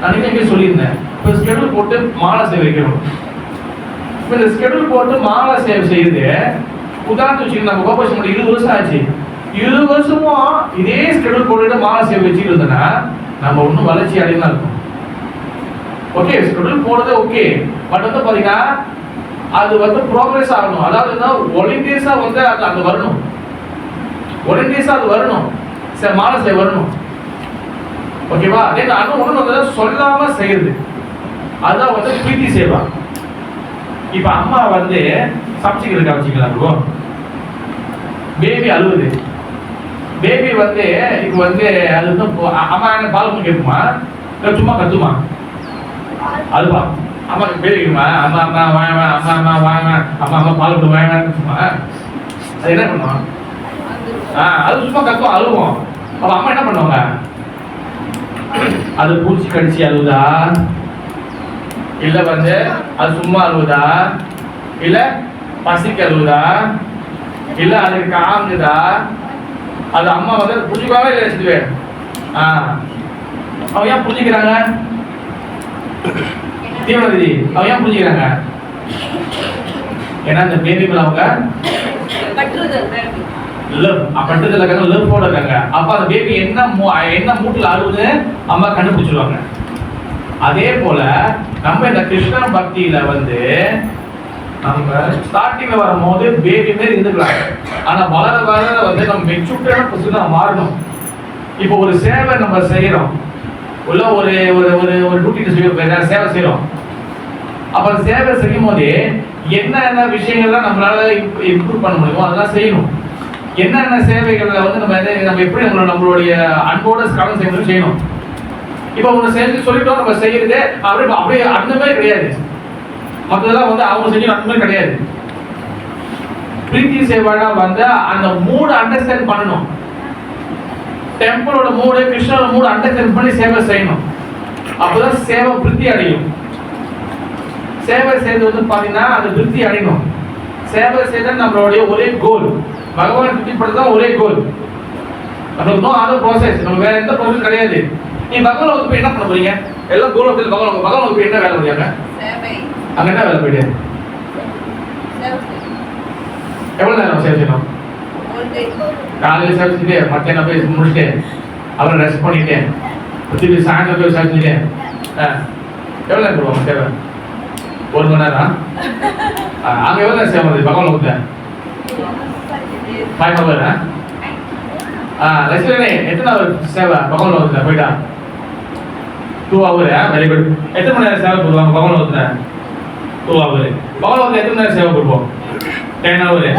நான் இங்கே சொல்லியிருந்தேன். இப்போ ஸ்கெடியூல் போட்டு மாலை சேவை வைக்கணும். இப்போ இந்த ஸ்கெடியூல் போட்டு மாலை சேவை செய்யுது. உதாரணத்துக்கு வச்சுக்கணும், நம்ம கோபாஷன் 20 வருஷம் ஆச்சு. 20 வருஷமும் இதே ஸ்கெடியூல் போட்டுட்டு மாலை சேவை வச்சுட்டு இருந்தோம்னா நம்ம ஒன்றும் வளர்ச்சி அடையலாம் இருக்கும். ஓகே, ஸ்கெடியூல் போடுறது ஓகே, பட் வந்து பார்த்தீங்கன்னா அது வந்து ப்ரோக்ரஸ் ஆகணும். அதாவது ஒலிம்பியஸா வந்து அது அங்கே வரணும், ஒலிம்பியஸா அது வரணும், சரி மாலை சேவை வரணும். ஓகேவா? அதே அண்ணன் ஒன்று வந்து சொல்லாம செய்யுது, அதுதான் வந்து பிரீத்தி சேவா. இப்போ அம்மா வந்து சமைச்சிக்கிறதுக்கா வச்சுக்கலாம். பேபி அழுவுது, பேபி வந்து இப்போ வந்து அது வந்து அம்மா என்ன பால் பண்ணி கேட்குமா இல்லை சும்மா கத்துமா? அழுவா. அம்மா பேபி கேட்குமா, அம்மா அம்மா வாங்க, அம்மா அம்மா வாங்க, அம்மா அம்மா பால் கொடு வாங்க, அது என்ன பண்ணுவான்? அது சும்மா கத்துவோம், அழுவோம். அப்போ அம்மா என்ன பண்ணுவாங்க? அது பூச்சி கடிச்சு அழுவுதா, இல்ல வந்து அது சும்மா அழுவுதா, இல்ல பசிக்கு அழுவுதா, இல்ல அதுக்கு காங்குதா, அது அம்மா வந்து புரிஞ்சுக்காம இல்லை வச்சுடுவே. அவங்க ஏன் புரிஞ்சுக்கிறாங்க? தீவிரவாதி அவங்க ஏன் புரிஞ்சுக்கிறாங்க? ஏன்னா இந்த பேபி மேல அவங்க பட்டத்துல இருக்காங்க, லவ் போட இருக்காங்க. அப்ப அந்த பேபி என்ன மூட்டுல அழுவுது அம்மா கண்டுபிடிச்சிருவாங்க. அதே போல நம்ம இந்த கிருஷ்ண பக்தியில வந்து நம்ம ஸ்டார்டிங்ல வரும்போது பேபி மாதிரி இருந்துக்கலாம். ஆனா வளர வளர வந்து நம்ம மெச்சூர்டான பர்சனா மாறணும். இப்போ ஒரு சேவை நம்ம செய்யறோம், உள்ள ஒரு ஒரு ஒரு டியூட்டி சேவை செய்யறோம். அப்ப சேவை செய்யும் போது என்னென்ன விஷயங்கள்லாம் நம்மளால இம்ப்ரூவ் பண்ண முடியுமோ அதெல்லாம் செய்யணும். என்னென்ன சேவைகள்ல வந்து நம்ம எப்படி நம்மளுடைய அன்போட கடன் செய்யணும் செய்யணும். இப்போ ஒன்று செஞ்சு சொல்லிட்டோம், நம்ம செய்யறது அப்படியே அந்த மாதிரி கிடையாது. மற்றதெல்லாம் வந்து அவங்க செஞ்சு அந்த மாதிரி கிடையாது. பிரீத்தி சேவானா வந்து அந்த மூடு அண்டர்ஸ்டாண்ட் பண்ணணும். டெம்பிளோட மூடு, கிருஷ்ணோட மூடு அண்டர்ஸ்டாண்ட் பண்ணி சேவை செய்யணும். அப்பதான் சேவை விருத்தி அடையும். சேவை செய்வது வந்து பாத்தீங்கன்னா அது விருத்தி அடையணும். சேவை செய்த நம்மளுடைய ஒரே கோல் பகவான் திருப்திப்படுத்த ஒரே கோல். நம்மளுக்கு நோ அதர் ப்ராசஸ், நம்ம வேற எந்த ப்ராசஸ் கிடையாது. நீ பகவான் வந்து போய் என்ன பண்ண போறீங்க? எல்லாம் கோல் வந்து பகவான் வந்து போய் என்ன வேலை முடியாங்க? அங்க என்ன வேலை போயிட்டு எவ்வளவு நேரம் சேவை செய்யணும்? காலையில் சேவை செஞ்சுட்டு மத்தியானம் போய் முடிச்சுட்டு அப்புறம் ரெஸ்ட் பண்ணிட்டு திருப்பி சாயந்தரம் போய் சேவை செஞ்சுட்டு எவ்வளவு நேரம் போடுவாங்க சேவை? 1 மணி நேரம். அங்க எவ்வளவு நேரம் சேவை வருது பகவான் வந்து? 5 hours. லட்சுமி எத்தனை அவர் சேவை பகவான் வந்து போயிட்டா? 2 hours. Very good. எத்தனை மணி நேரம் சேவை போடுவாங்க பகவான் வந்து? 2 hours. பகவான் வந்து எத்தனை நேரம் சேவை கொடுப்போம்? 10 hours.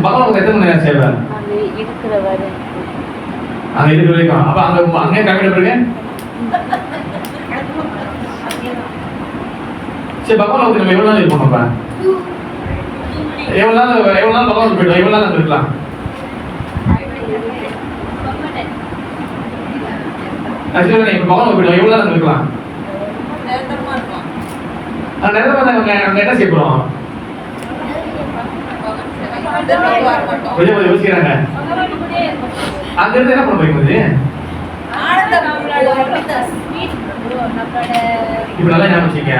பகவான் வந்து எத்தனை மணி நேரம் சேவை? அங்க இருக்கிற வரைக்கும். அப்ப அங்கே கம்மிட்டு பிறகு சரி பகவான் வந்து நம்ம எவ்வளவு நாள் இருப்போம்? நம்ம எவ்வளவு நாள் பகவான் போயிட்டோம்? எவ்வளவு நாள் இருக்கலாம்? ஆக்சுவலா இப்ப பகவான் போயிடுவோம் எவ்வளவு நேரம் இருக்கலாம் நிரந்தரமா இருக்கும். நேரமா அங்க என்ன செய்ய போறோம் நிரந்தரமா வர மாட்டோம். கொஞ்சம் யோசிக்கிறாங்க அங்க இருந்து என்ன பண்ண போறீங்க இப்ப நல்லா ஞாபகம் வச்சுக்க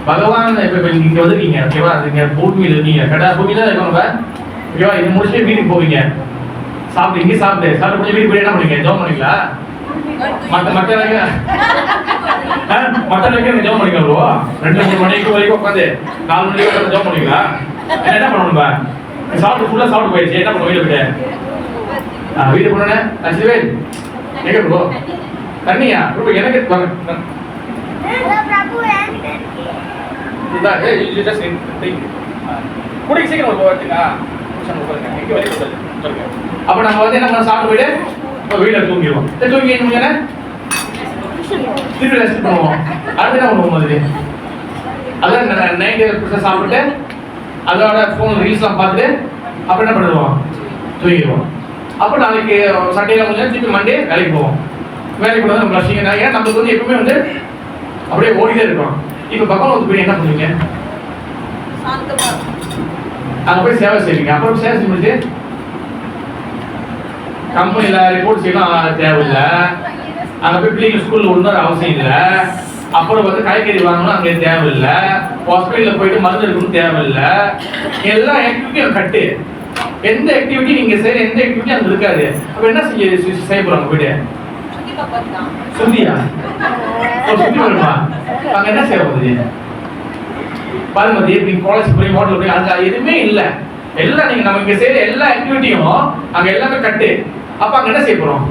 பகவான் இப்ப இங்க வந்துருக்கீங்க ஓகேவா நீங்க பூமியில இருக்கீங்க கடா பூமியில இருக்கோம் ஓகேவா இது முடிச்சுட்டு வீட்டுக்கு போவீங்க சாப்பிட்டு இங்கே சாப்பிட்டு முடிஞ்சு வீட்டுக்கு போய் என்ன பண்ணுவீங்க ஜோம் பண்ணீங்களா மத்த ஜோம் பண்ணிக்கலாம் 2-3 மணிக்கு வரைக்கும் உட்காந்து 4 மணிக்கு உட்காந்து ஜோம் பண்ணீங்களா என்ன பண்ணணும்பா சாப்பிட்டு ஃபுல்லா சாப்பிட்டு போயிடுச்சு என்ன பண்ணுவோம் வீட்டுல விட்டு வீடு போனே ஆக்சுவலி எங்க ப்ரோ தண்ணியா ப்ரோ எனக்கு குடிக்க சீக்கிரம் போவீங்களா அப்ப நம்ம வந்து என்ன பண்ண சாப்பிட்டு போயிட்டு இப்போ வீட்டில் தூங்கிடுவோம் தூங்கி என்ன முடியாது திருப்பி ரெஸ்ட் பண்ணுவோம் அடுத்து என்ன பண்ணுவோம் மாதிரி அதான் நைட்டு புதுசாக சாப்பிட்டு அதோட ஃபோன் ரீல்ஸ்லாம் பார்த்துட்டு அப்புறம் என்ன பண்ணிடுவோம் தூங்கிடுவோம் அப்போ நாளைக்கு சண்டேல முடிஞ்சா திருப்பி மண்டே வேலைக்கு போவோம் வேலைக்கு போனால் நம்ம ரசிங்க ஏன்னா நம்மளுக்கு வந்து எப்பவுமே வந்து அப்படியே ஓடிதான் இருக்கோம் இப்போ பகவான் வந்து போய் என்ன பண்ணுவீங்க அங்கே போய் சேவை செய்வீங்க அப்புறம் சேவை செஞ்சுட்டு கம்பெனியில் ரிப்போர்ட் செய்யணும் தேவையில்லை அங்கே போய் பிள்ளைங்க ஸ்கூலில் ஒன்றும் அவசியம் இல்லை அப்புறம் வந்து காய்கறி வாங்கணும் அங்கே தேவையில்லை ஹாஸ்பிட்டலில் போயிட்டு மருந்து எடுக்கணும் தேவையில்லை எல்லா ஆக்டிவிட்டியும் கட்டு எந்த ஆக்டிவிட்டி நீங்கள் செய்கிற எந்த ஆக்டிவிட்டி அங்கே இருக்காது அப்போ என்ன செய்ய போகிறாங்க போயிட்டு சுத்தியா சுத்தி வருமா அங்கே என்ன செய்ய போகுது பாருங்க நீங்க காலேஜ் போய் ஹோட்டல் போய் அங்க எதுவுமே இல்ல எல்லாம் நீங்க நம்ம இங்க செய்யற எல்லா ஆக்டிவிட்டியும் அங்க எல்லாமே கட்டு அப்ப அங்க என்ன செய்ய போறோம்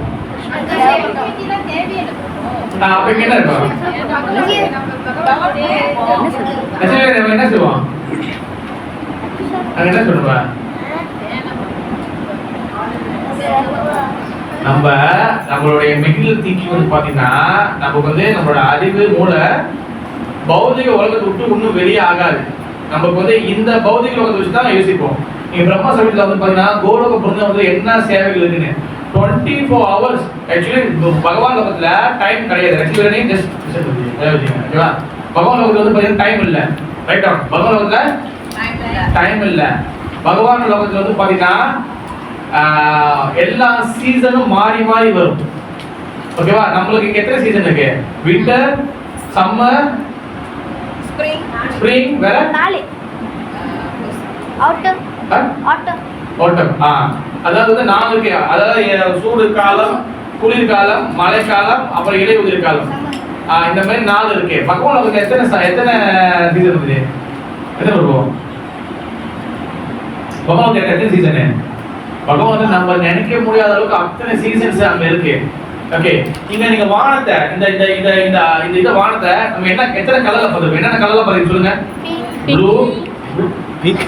அப்ப இங்க என்ன இருக்கும் நம்ம என்ன செய்வோம் அங்க என்ன சொல்லுவா நம்மளுடைய மெட்டீரியல் திங்கிங் வந்து பாத்தீங்கன்னா நமக்கு வந்து நம்மளோட அறிவு மூளை பௌதிக உலகத்தை விட்டு இன்னும் வெளியே ஆகாது நமக்கு வந்து இந்த பௌதிக உலகத்தை வச்சு தான் யோசிப்போம் நீங்க பிரம்மா சமயத்தில் வந்து பாத்தீங்கன்னா கோலோக பொருந்த வந்து என்ன சேவைகள் இருக்குன்னு 24 hours ஆக்சுவலி பகவான் லோகத்துல டைம் கிடையாது ஆக்சுவலி ஜஸ்ட் ஓகேவா பகவான் லோகத்துல வந்து பாத்தீங்கன்னா டைம் இல்ல ரைட் ஆன் பகவான் லோகத்துல டைம் இல்ல பகவான் லோகத்துல வந்து பாத்தீங்கன்னா எல்லா சீசனும் மாறி மாறி வரும் ஓகேவா நம்மளுக்கு இங்க எத்தனை சீசன் இருக்கு வின்டர் சம்மர் ஸ்ப்ரிங் வேற ஆட்டம் அதாவது வந்து 4 இருக்கு அதாவது சூடு காலம் குளிர் காலம் மழை காலம் அப்புறம் இலையுதிர் காலம் இந்த மாதிரி 4 இருக்கு பகவான் உங்களுக்கு எத்தனை சீசன் இருக்குது எத்தனை இருக்கும் பகவான் எத்தனை சீசனு பகவான் வந்து நம்ம நினைக்க முடியாத அளவுக்கு அத்தனை சீசன்ஸ் அங்க இருக்கு ஓகே நீங்க வானத்தை இந்த வானத்தை நம்ம என்ன எத்தனை கலர்ல பார்த்துருக்கோம் என்னென்ன கலர்ல பார்த்து சொல்லுங்க ப்ளூ பிங்க்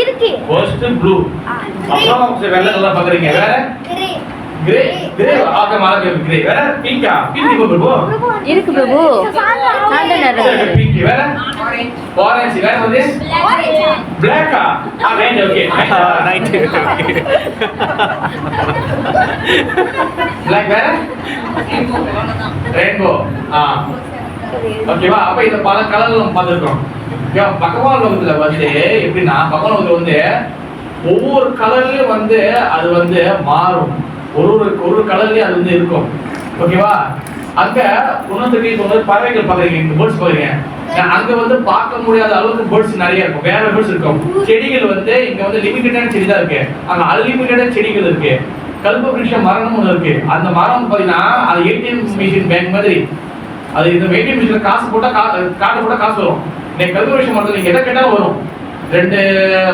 இருக்கு ஃபர்ஸ்ட் ப்ளூ அப்புறம் வெள்ளை கலர் பாக்குறீங்க வேற கிரே ஆக மாலக்கு கிரே வேற பிங்கா பிங்க் பிரபு இருக்கு பிரபு சாந்த நிறம் பிங்க் வேற ஆரஞ்சு வேற வந்து பிளாக்கா ரைட் ஓகே ரைட் பிளாக் வேற ரெயின்போ ஓகேவா அப்ப இந்த பல கலர்ல நம்ம பார்த்திருக்கோம் பகவான் லோகத்துல வந்து எப்படின்னா பகவான் லோகத்துல வந்து ஒவ்வொரு கலர்லயும் வந்து அது வந்து மாறும் ஒரு கலர்லயும் அது வந்து இருக்கும் ஓகேவா அங்க 190 பறவைகள் பாக்குறீங்க பேர்ட்ஸ் பாக்குறீங்க அங்க வந்து பார்க்க முடியாத அளவுக்கு பேர்ட்ஸ் நிறைய இருக்கும் வேற பேர்ட்ஸ் இருக்கும் செடிகள் வந்து இங்க வந்து லிமிட்டடான செடி தான் இருக்கு அங்க அன்லிமிட்டடான செடிகள் இருக்கு கல்ப விருட்ச மரம் ஒன்று இருக்கு அந்த மரம் பாத்தீங்கன்னா அது ஏடிஎம் மிஷின் பேங்க் மாதிரி அது இந்த ஏடிஎம் மிஷின்ல காசு போட்டா காசு வரும் நீங்க கல்ப விருட்ச மரத்துல நீங்க எதை கேட்டாலும் வரும் 2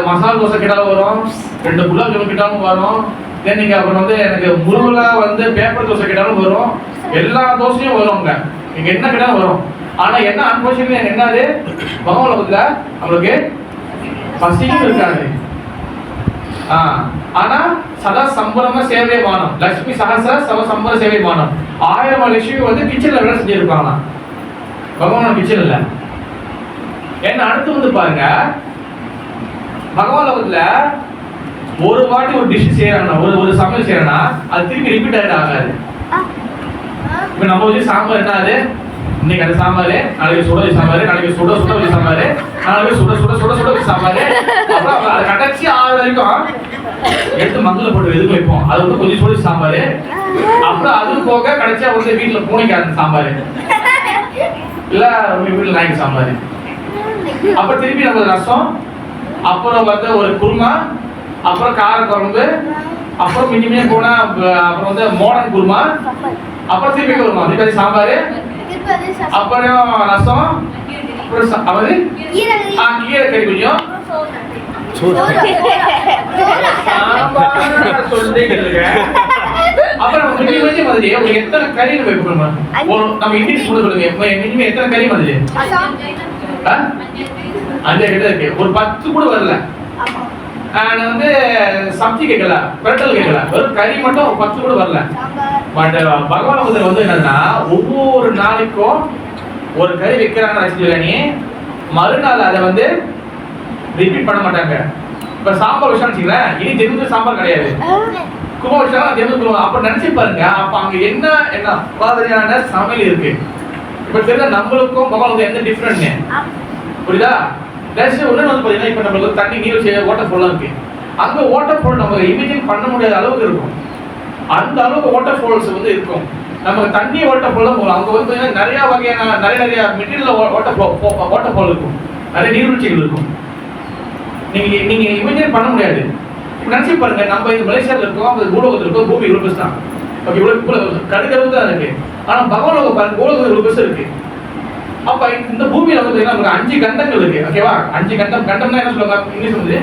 மசாலா தோசை கேட்டாலும் வரும் 2 குலாப் ஜாமுன் கேட்டாலும் வரும் தென் நீங்க அப்புறம் வந்து எனக்கு முருகலா வந்து பேப்பர் தோசை கேட்டாலும் வரும் எல்லா தோசையும் வரும்ங்க நீங்க என்ன கேட்டாலும் வரும் ஆனா என்ன அன்பார்ச்சுனேட்லி என்னது பகவான் லோகத்துல நம்மளுக்கு பசியும் இருக்காது ஆனா சதா சம்பரம சேவைமானம் லட்சுமி சகசர சவ சம்பர சேவைமானம் 1000 லட்சுமி வந்து கிச்சன்ல வேலை செஞ்சிருப்பாங்க பகவான் கிச்சன் இல்ல என்ன அடுத்து வந்து பாருங்க பகவான் லோகத்துல ஒரு வாட்டி ஒரு டிஷ் செய்யறாங்கன்னா ஒரு சமையல் செய்யறனா அது திருப்பி ரிப்பீட் ஆகாது இப்ப நம்ம வச்சு சாம்பார் என்ன அது? இன்னைக்கு அது சாம்பார், நாளைக்கு சுட வச்சு சாம்பார், நாளைக்கு சுட சுட வச்சு சாம்பார், நாளைக்கு சுட சுட சுட சுட வச்சு சாம்பார். அப்புறம் அது கடைசி 6 வரைக்கும் எடுத்து மங்கள போட்டு எதுக்கு வைப்போம். அது வந்து கொஞ்சம் சுட சாம்பார். அப்புறம் அது போக கடைசியா வந்து வீட்டுல பூனைக்காரன் சாம்பார், இல்ல வீட்டுல நாய்க்கு சாம்பார். அப்ப திருப்பி நம்ம ரசம், அப்புறம் வந்து ஒரு குருமா, அப்புறம் கார குழம்பு, அப்புறம் மினிமே போனா அப்புறம் வந்து மோடன் குருமா, அப்புறம் திருப்பி குருமா, திருப்பி சாம்பார், அப்புறம் ரசம், அப்புறம் அவரு கீரை கறி கொஞ்சம் அப்புறம் மினிமம் மாதிரி உங்களுக்கு எத்தனை கறி வைக்கணுமா? நம்ம இங்கிலீஷ் கூட சொல்லுங்க. மினிமம் எத்தனை கறி மாதிரி? 5 கிட்ட இருக்கு. ஒரு 10 கூட வரல. நான் வந்து சப்ஜி கேட்கல, பிரட்டல் கேட்கல, வெறும் கறி மட்டும் 10 கூட வரல. பட் பகவான் வந்து என்னன்னா ஒவ்வொரு நாளைக்கும் ஒரு கறி வைக்கிறாங்க ரசிகர்களே, மறுநாள் அதை வந்து ரிப்பீட் பண்ண மாட்டாங்க. இப்ப சாம்பார் விஷயம் வச்சுங்களேன், இனி தெரிஞ்ச சாம்பார் கிடையாது, கும்ப விஷயம் தெரிஞ்சு அப்ப நினைச்சு பாருங்க. அப்ப அங்க என்ன என்ன மாதிரியான சமையல் இருக்கு. இப்ப தெரிஞ்ச நம்மளுக்கும் பகவான் வந்து எந்த டிஃபரெண்ட் புரியுதா? ஒண்ணு வந்து பாத்தீங்கன்னா இப்ப நம்மளுக்கு தண்ணி நீர் வாட்டர் ஃபால்லாம் இருக்கு. அங்க வாட்டர் ஃபால் நம்ம இமேஜின் பண்ண முடியாத அளவுக்கு இருக்கும். அந்த அளவுக்கு வாட்டர் ஃபால்ஸ் வந்து இருக்கும். நமக்கு தண்ணி வாட்டர் ஃபால் போகலாம். அங்க வந்து நிறைய வகையான நிறைய மெட்டீரியல் வாட்டர் ஃபால் இருக்கும், நிறைய நீர்வீழ்ச்சிகள் இருக்கும். நீங்க இமேஜின் பண்ண முடியாது. நினைச்சு பாருங்க, நம்ம இந்த மலேசியாவில் இருக்கோம், அந்த பூலோகத்தில் இருக்கோம், பூமி இவ்வளவு பெருசு தான். ஓகே, இவ்வளவு கடுக்கிறது தான் இருக்கு. ஆனா பகவான் பாருங்க, பூலோகத்தில் இவ்வளவு பெருசு இருக்கு. அப்ப இந்த பூமியில வந்து நமக்கு 5 கண்டங்கள் இருக்கு. ஓகேவா? 5 கண்டம். கண்டம்னா என்ன சொல்லுவாங்க இங்கிலீஷ் வந்து?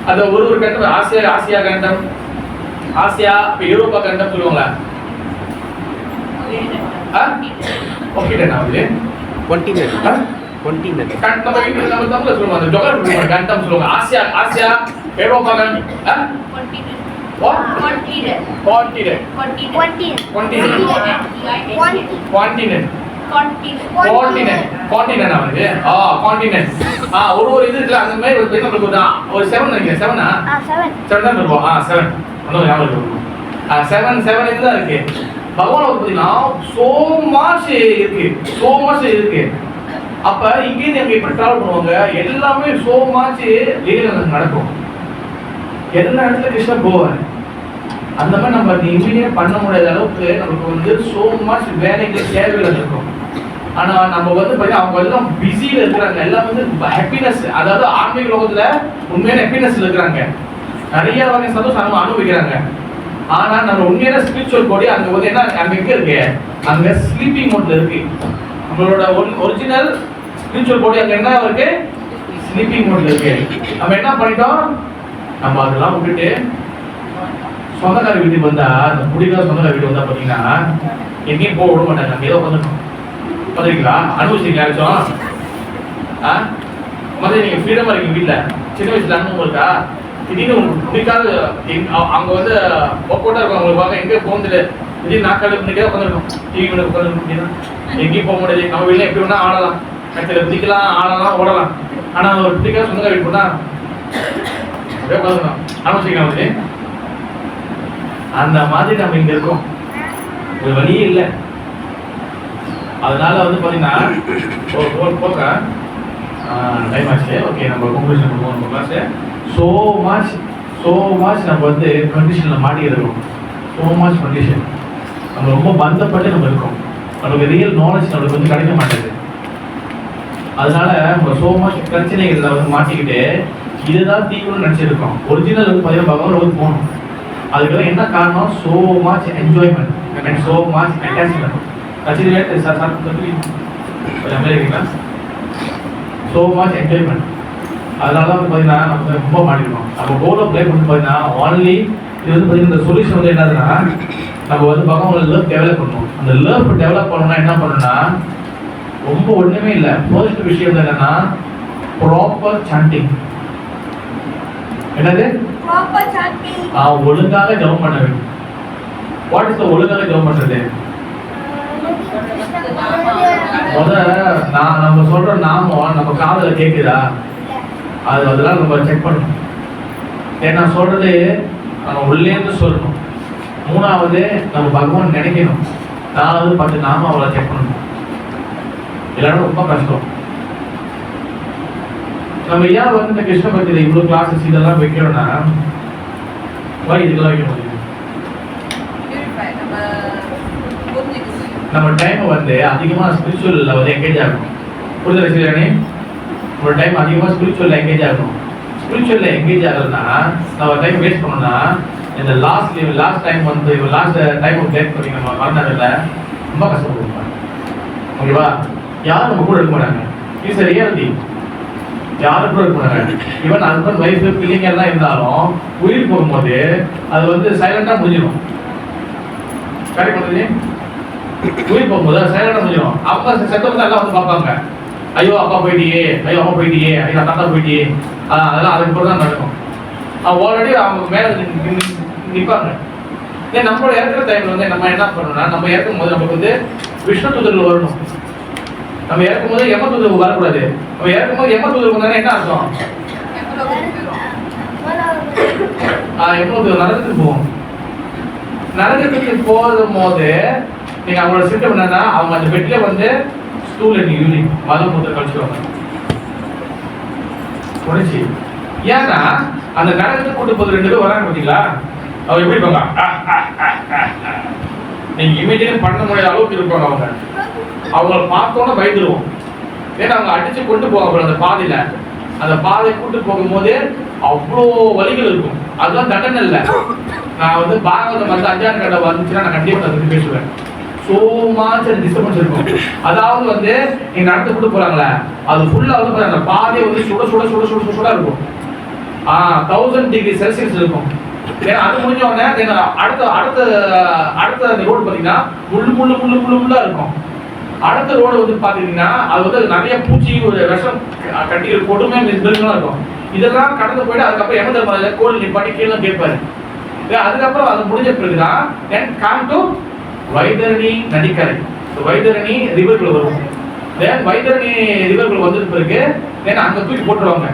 அது ஒரு கண்டம். ஆசியா கண்டம், ஆசியா, யூரோப்பா கண்டம் சொல்லுவாங்களா? ஓகே, நான் வந்து கான்டினென்ட் நம்ம தமிழ்ல சொல்லுவாங்க, அந்த ஜியோகிராஃபி கண்டம் சொல்லுவாங்க. ஆசியா, ஐரோப்பா கண்டம், ஒரு இது இருக்குல்ல, அந்த மாதிரி ஒரு 7 நினைக்கிறேன். 7 தான் இருக்கும். 7 இதுதான் இருக்கு. பகவான் பார்த்தீங்கன்னா so much இருக்கு. அப்ப இங்கேருந்து எங்க எப்படி டிராவல் பண்ணுவாங்க, எல்லாமே so much நடக்கும். எல்லா இடத்துல கிருஷ்ணன் போவார். அந்த மாதிரி நம்ம இமீடியட் பண்ண முடியாத அளவுக்கு நமக்கு வந்து so much வேலைகள் தேவைகள் இருக்கும். ஆனா நம்ம வந்து பார்த்தீங்கன்னா அவங்க எல்லாம் பிஸியில இருக்கிறாங்க. எல்லாம் வந்து ஹாப்பினஸ், அதாவது ஆன்மீக லோகத்துல உண்மையான ஹாப்பினஸ்ல இருக்கிறாங்க, நிறைய வகை சந்தோஷம் அனுபவிக்கிறாங்க. ஆனா நம்ம உண்மையான ஸ்பிரிச்சுவல் பாடி அங்க வந்து என்ன, அங்க எங்க இருக்கு? அங்க ஸ்லீப்பிங் மோட்ல இருக்கு. நம்மளோட ஒரிஜினல் ஸ்பிரிச்சுவல் பாடி அங்க என்ன இருக்கு? ஸ்லீப்பிங் மோட்ல இருக்கு. நம்ம என்ன பண்ணிட்டோம்? நம்ம அதெல்லாம் விட்டுட்டு சொந்தக்கார வீட்டுக்கு வந்தா, அந்த முடிக்காத சொந்தக்கார வீட்டுக்கு வந்தா பாத்தீங்கன்னா எங்கேயும் போக விட மாட்டாங்க. அங்க ஏதோ வந்துட்டோம் பாத்தீங்களா? அனுபவிச்சிருக்கீங்க யாராச்சும்? முதல்ல நீங்க ஃப்ரீடமா இருக்கீங்க வீட்டுல, சின்ன வயசுல அனுபவம் இருக்கா? திடீர்னு உங்களுக்கு பிடிக்காத அவங்க வந்து ஒப்போட்டா இருக்கும், அவங்களுக்கு பார்க்க எங்கே போகுது, திடீர்னு நாக்காடு இன்னைக்கே உட்காந்துருக்கும், டிவி உட்காந்துருக்கும், எங்கேயும் போக முடியாது. நம்ம வீட்டில் எப்படி வேணா ஆடலாம், கட்டில பிடிக்கலாம், ஆடலாம், ஓடலாம். ஆனால் ஒரு பிடிக்காத சொந்தக்கார வீட்டு போனா அப்படியே உட்காந்துருக்கோம். அனுபவிச்சிருக்கேன் வந்து அந்த மாதிரி நம்ம இங்க இருக்கோம். ஒரு வழியே இல்லை. அதனால வந்து பாத்தீங்கன்னா போக்க டைம் ஆச்சு. ஓகே, நம்ம கன்க்ளூஷன் பண்ணுவோம். நம்ம கிளாஸ் so much நம்ம வந்து கண்டிஷன்ல மாட்டி இருக்கோம். so much கண்டிஷன் நம்ம ரொம்ப பந்தப்பட்டு நம்ம இருக்கோம். நமக்கு ரியல் நாலேஜ் நம்மளுக்கு வந்து கிடைக்க மாட்டேங்குது. அதனால நம்ம so much பிரச்சனைகள்ல வந்து மாட்டிக்கிட்டு இதுதான் தீவிரம் நினைச்சிருக்கோம். ஒரிஜினல் வந்து பார்த்தீங்கன்னா பகவான் வந்து போகணும். அதுக்கெல்லாம் என்ன காரணம்? so much enjoyment and so much attachment. கட்சியிலே sir America so much enjoyment. அதனால தான் வந்து பார்த்தீங்கன்னா நம்ம ரொம்ப மாட்டிருக்கோம். நம்ம கோல் ஆஃப் லைஃப் வந்து பார்த்தீங்கன்னா ஒன்லி இது வந்து பார்த்தீங்கன்னா இந்த சொல்யூஷன் வந்து என்னதுன்னா, நம்ம வந்து பகவான் லவ் டெவலப் பண்ணணும். அந்த லவ் டெவலப் பண்ணணும்னா என்ன பண்ணணும்னா ரொம்ப ஒன்றுமே இல்லை. ஃபர்ஸ்ட் விஷயம் என்னன்னா ப்ராப்பர் சாண்டிங். என்னது? ஒழுங்காக ஜெபம் பண்ண வேண்டும். வாட் இஸ் த ஒழுங்காக ஜெபம் பண்றது? நம்ம சொல்ற நாமம் நம்ம காதுல கேக்குதா? அதெல்லாம் நம்ம செக் பண்ணணும். ஏன்னா சொல்றது நம்ம உள்ளே இருந்து சொல்லணும். மூணாவது நம்ம பகவான் நினைக்கணும். 4 10 நாம அவளை செக் பண்ணணும். எல்லாரும் ரொம்ப கஷ்டம். நம்ம ஏன் வந்து இந்த கிருஷ்ண பக்தியில இவ்வளவு கிளாஸஸ் இதெல்லாம் வைக்கிறோம்னா இதுக்கெல்லாம் வைக்க முடியும். நம்ம டைம் வந்து அதிகமா ஸ்பிரிச்சுவல்ல வந்து என்கேஜ் ஆகணும். புரிதல் சரியானே? நம்ம டைம் அதிகமா ஸ்பிரிச்சுவல்ல என்கேஜ் ஆகணும். ஸ்பிரிச்சுவல்ல என்கேஜ் ஆகலன்னா நம்ம டைம் வேஸ்ட் பண்ணோம்னா இந்த லாஸ்ட் டைம் வந்து லாஸ்ட் டைம் டேட் பண்ணி நம்ம மறந்தாங்கல்ல ரொம்ப கஷ்டப்படுவோம். ஓகேவா? யாரும் நம்ம கூட இருக்க மாட்டாங்க. இது ரியாலிட்டி. யாரும் கூட இருக்க மாட்டாங்க. ஈவன் ஹஸ்பண்ட் ஒய்ஃப் பிள்ளைங்க எல்லாம் இருந்தாலும் உயிர் போகும்போது அது வந்து சைலண்டா முடிஞ்சிடும். கரெக்ட் பண்ணுறது? உயிர் போகும்போது சைலண்டா முடிஞ்சிடும். அப்பா செத்தவங்க எல்லாம் வந்து பார்ப்பாங்க. ஐயோ அப்பா போயிட்டியே, ஐயோ அம்மா போயிட்டியே, ஐயோ தாத்தா போயிட்டியே. அதெல்லாம் அதுக்கு பிறகு தான் நடக்கும். ஆல்ரெடி அவங்க மேலே நிற்பாங்க. நம்மளோட இறக்குற டைம்ல வந்து நம்ம என்ன பண்ணணும்னா நம்ம இறக்கும் போது நமக்கு வந்து விஷ்ணு தூதர்கள் வரணும். நம்ம இறக்கும் போது யம தூதர்கள் வரக்கூடாது. நம்ம இறக்கும் போது யம தூதர்கள் வந்தாங்கன்னா என்ன அர்த்தம்? யம தூதர் நரகத்துக்கு போகும். நரகத்துக்கு போகும் போது நீங்க அவங்களோட சிஸ்டம் என்னன்னா அவங்க அந்த பெட்ல வந்து ஸ்டூல் அண்ட் யூரின் மலம் மூத்திரம் கழிச்சுவாங்க. புரிஞ்சு? ஏன்னா அந்த நரகத்துக்கு கூட்டு போது 2 பேர் வராங்க பார்த்தீங்களா? அவங்க எப்படி இருப்பாங்க? நீங்க இமேஜினே பண்ண முடியாத அளவுக்கு இருப்பாங்க. அவங்கள பார்த்தோன்னா பயந்துருவோம். ஏன்னா அவங்க அடிச்சு கொண்டு போவாங்க அந்த பாதையில. அந்த பாதையை கூட்டு போகும்போது அவ்வளோ வலிகள் இருக்கும். அதெல்லாம் தண்டனை இல்லை. நான் வந்து பாகவதம் வந்து 5ஆம் கண்டம் வந்துச்சுன்னா நான் கண்டிப்பா அதை பற்றி பேசுவேன். ஸோ மச் டிஸ்டர்பன்ஸ் இருக்கும். அதாவது வந்து நீங்க நடந்து கூட்டு போறாங்களே அது ஃபுல்லா வந்து அந்த பாதையை வந்து சுட சுட சுட சுட சுட சுட இருக்கும். 1000 டிகிரி செல்சியஸ் இருக்கும். ஏன்னா அது முடிஞ்ச உடனே அடுத்த அடுத்த அடுத்த அந்த ரோடு பார்த்தீங்கன்னா முள்ளா இருக்கும். அடுத்த ரோடு வந்து பாத்தீங்கன்னா அது வந்து நிறைய பூச்சி ஒரு விஷம் கட்டி கொடுமை மிஸ்பில்லாம் இருக்கும். இதெல்லாம் கடந்து போயிட்டு அதுக்கப்புறம் எமதர்மலையில கோயில் நிப்பாட்டி கீழே கேட்பாரு. அதுக்கப்புறம் அது முடிஞ்ச பிறகுதான் தென் கம் டு வைதரணி நதிக்கரை. வைதரணி ரிவர்கள் வரும். தென் வைதரணி ரிவர்கள் வந்தது பிறகு தென் அங்க தூக்கி போட்டுருவாங்க.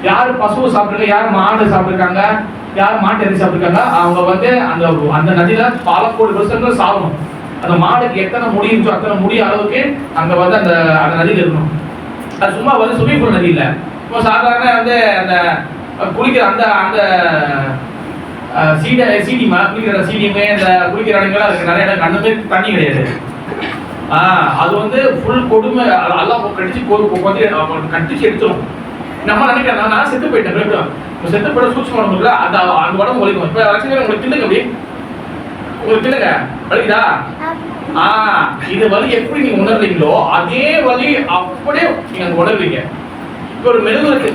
யாரு பசுவை சாப்பிட்டுருக்காங்க, யார் மாடு சாப்பிட்டுருக்காங்க, யார் மாட்டு எரி சாப்பிட்டுருக்காங்க, அவங்க வந்து அந்த அந்த நதியில பல கோடி வருஷங்கள் சாகணும். அந்த மாடுக்கு எத்தனை முடி இருந்துச்சோ அத்தனை முடிய அளவுக்கு அங்க வந்து அந்த அந்த நதியில் இருக்கணும். அது சும்மா வந்து ஸ்விம்மிங் பூல் நதி இல்லை. இப்போ சாதாரண வந்து அந்த குளிக்கிற அந்த அந்த சீடிமா குளிக்கிற சீடியுமே இந்த குளிக்கிற இடங்கள்லாம் இருக்கு. நிறைய இடம் அந்த மாதிரி தண்ணி கிடையாது. அது வந்து ஃபுல் கொடுமை. எல்லாம் கட்டிச்சு எடுத்துரும். நம்ம நினைக்கிறேன் நான் செத்து போயிட்டேன். செத்து போயிட சூட்சம் உடம்புல அந்த அந்த உடம்பு வலிக்கும். இப்போ ரசிகர்கள் உங்களுக்கு கிள்ளுங்க, அப்படி உங்களுக்கு கிள்ளுங்க வலிக்குதா? இது வலி எப்படி நீங்க உணர்றீங்களோ அதே வலி அப்படியே நீங்க உணர்வீங்க. இப்போ ஒரு மெழுகு இருக்கு,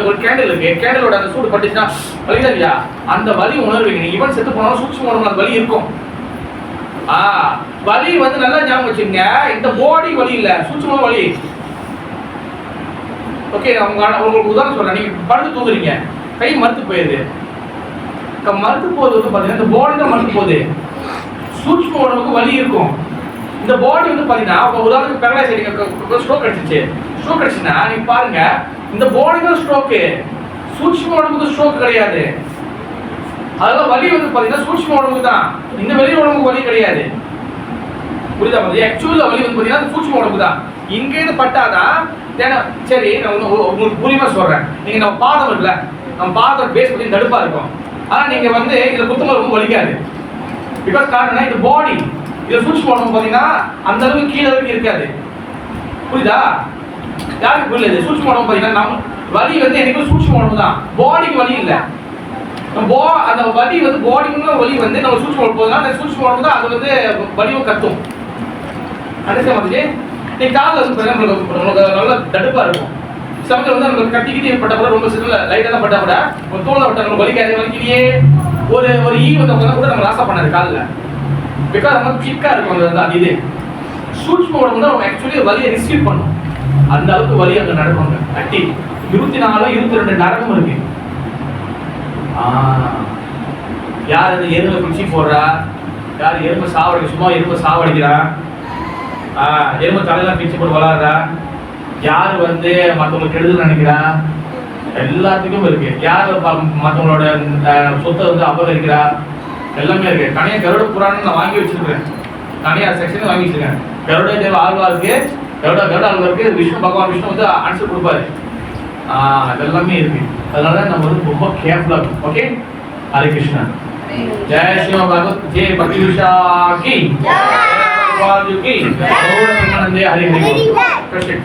ஒரு கேண்டில் இருக்கு, கேண்டிலோட அந்த சூடு பட்டுச்சுன்னா வலிதா இல்லையா? அந்த வலி உணர்வீங்க. நீங்க இவன் செத்து போனாலும் சூட்சம் உடம்புல அந்த வலி இருக்கும். வலி வந்து நல்லா ஞாபகம் வச்சுங்க. இந்த பாடி வலி இல்ல, சூட்சமான வலி. ஓகே, உங்களுக்கு உதாரணம் சொல்றேன். நீங்க படுத்து தூங்குறீங்க, கை மறுத்து போயிருது. மறுத்து போகுது வந்து பாத்தீங்கன்னா இந்த பாடி தான் மறுத்து போகுது. சூட்சம உடம்புக்கு வலி இருக்கும். இந்த பாடி வந்து பாத்தீங்கன்னா உதாரணத்துக்கு பேரலைஸ் ஸ்ட்ரோக் அடிச்சிச்சு. ஸ்ட்ரோக் அடிச்சுன்னா நீங்க பாருங்க இந்த பாடி தான் ஸ்ட்ரோக்கு, சூட்சம உடம்புக்கு ஸ்ட்ரோக் கிடையாது. அதெல்லாம் வலி வந்து பாத்தீங்கன்னா சூட்சம உடம்புக்கு தான், இந்த வெளி உடம்புக்கு வலி கிடையாது. புரியுதா? ஆக்சுவலா வலி வந்து பாத்தீங்கன்னா சூட்சம உடம்புக்கு தான். இங்க இருந்து பட்டாதான் சரி. நான் உங்களுக்கு புரியுமா சொல்றேன். நீங்க நம்ம பாதம் இருக்குல்ல, நம்ம பாதம் பேஸ் பண்ணி தடுப்பா இருக்கும். ஆனா நீங்க வந்து இதுல குத்துமா ரொம்ப வலிக்காது. பிகாஸ் காரணம் இந்த பாடி இதுல சூட்சம உடம்பு பாத்தீங்கன்னா அந்த அளவுக்கு கீழே வரைக்கும் இருக்காது. புரியுதா? யாருக்கு புரியல? சூட்சம உடம்பு பாத்தீங்கன்னா நம்ம வலி வந்து எனக்கு சூட்சம உடம்பு தான், பாடிக்கு வலி இல்லை. அந்த வலி வந்து பாடிக்குள்ள வலி வந்து நம்ம சூட்சம உடம்பு போதுனா அந்த சூட்சம உடம்பு தான் அது வந்து வலியும் கத்தும். அண்டர்ஸ்டாண்ட் பண்ணுங்க. நீ காலில் வந்து நம்மளுக்கு நல்லா தடுப்பா இருக்கும். சமயத்தில் வந்து நம்மளுக்கு கட்டிக்கிட்டே பட்ட கூட ரொம்ப சில லைட்டாக தான் பட்டா கூட ஒரு தோலை விட்டா நம்ம வலிக்காது. வலிக்கிலேயே ஒரு ஒரு ஈ வந்தவங்க கூட நம்ம ராசா பண்ணாது காலில். பிகாஸ் நம்ம கிக்கா இருக்கும். அந்த இது சூட்சம உடம்பு தான் ஆக்சுவலி வலியை ரிசீவ் பண்ணும். அந்த அளவுக்கு வலி அங்கே நடக்குவாங்க. கட்டி 24 22 நரகம் இருக்கு. யார் இந்த எருமை குச்சி போடுறா, யார் எருமை சாவடி சும்மா எருமை சாவடிக்கிறா, எருமை தலையெல்லாம் பிச்சு போட்டு வளர்றா, யார் வந்து மற்றவங்களுக்கு கெடுதல் நினைக்கிறா, எல்லாத்துக்கும் இருக்கு. யார் மற்றவங்களோட சொத்தை வந்து அபகரிக்கிறா, எல்லாமே இருக்கு. தனியா கருட புராணம் நான் வாங்கி வச்சிருக்கேன். தனியா செக்ஷன் வாங்கி வச்சிருக்கேன். கருட தேவ ஆழ்வாருக்கு கருட ஆழ்வாருக்கு விஷ்ணு பகவான் விஷ்ணு வந்து ஆன்சர் கொடுப்பாரு. அதெல்லாமே இருக்கு. அதனால நம்ம வந்து ரொம்ப கேர்ஃபுல்லா இருக்கணும். ஓகே, ஹரே கிருஷ்ணா. जय श्री भागवत जय भक्ति विशा की जय की हरे हरे कृष्ण।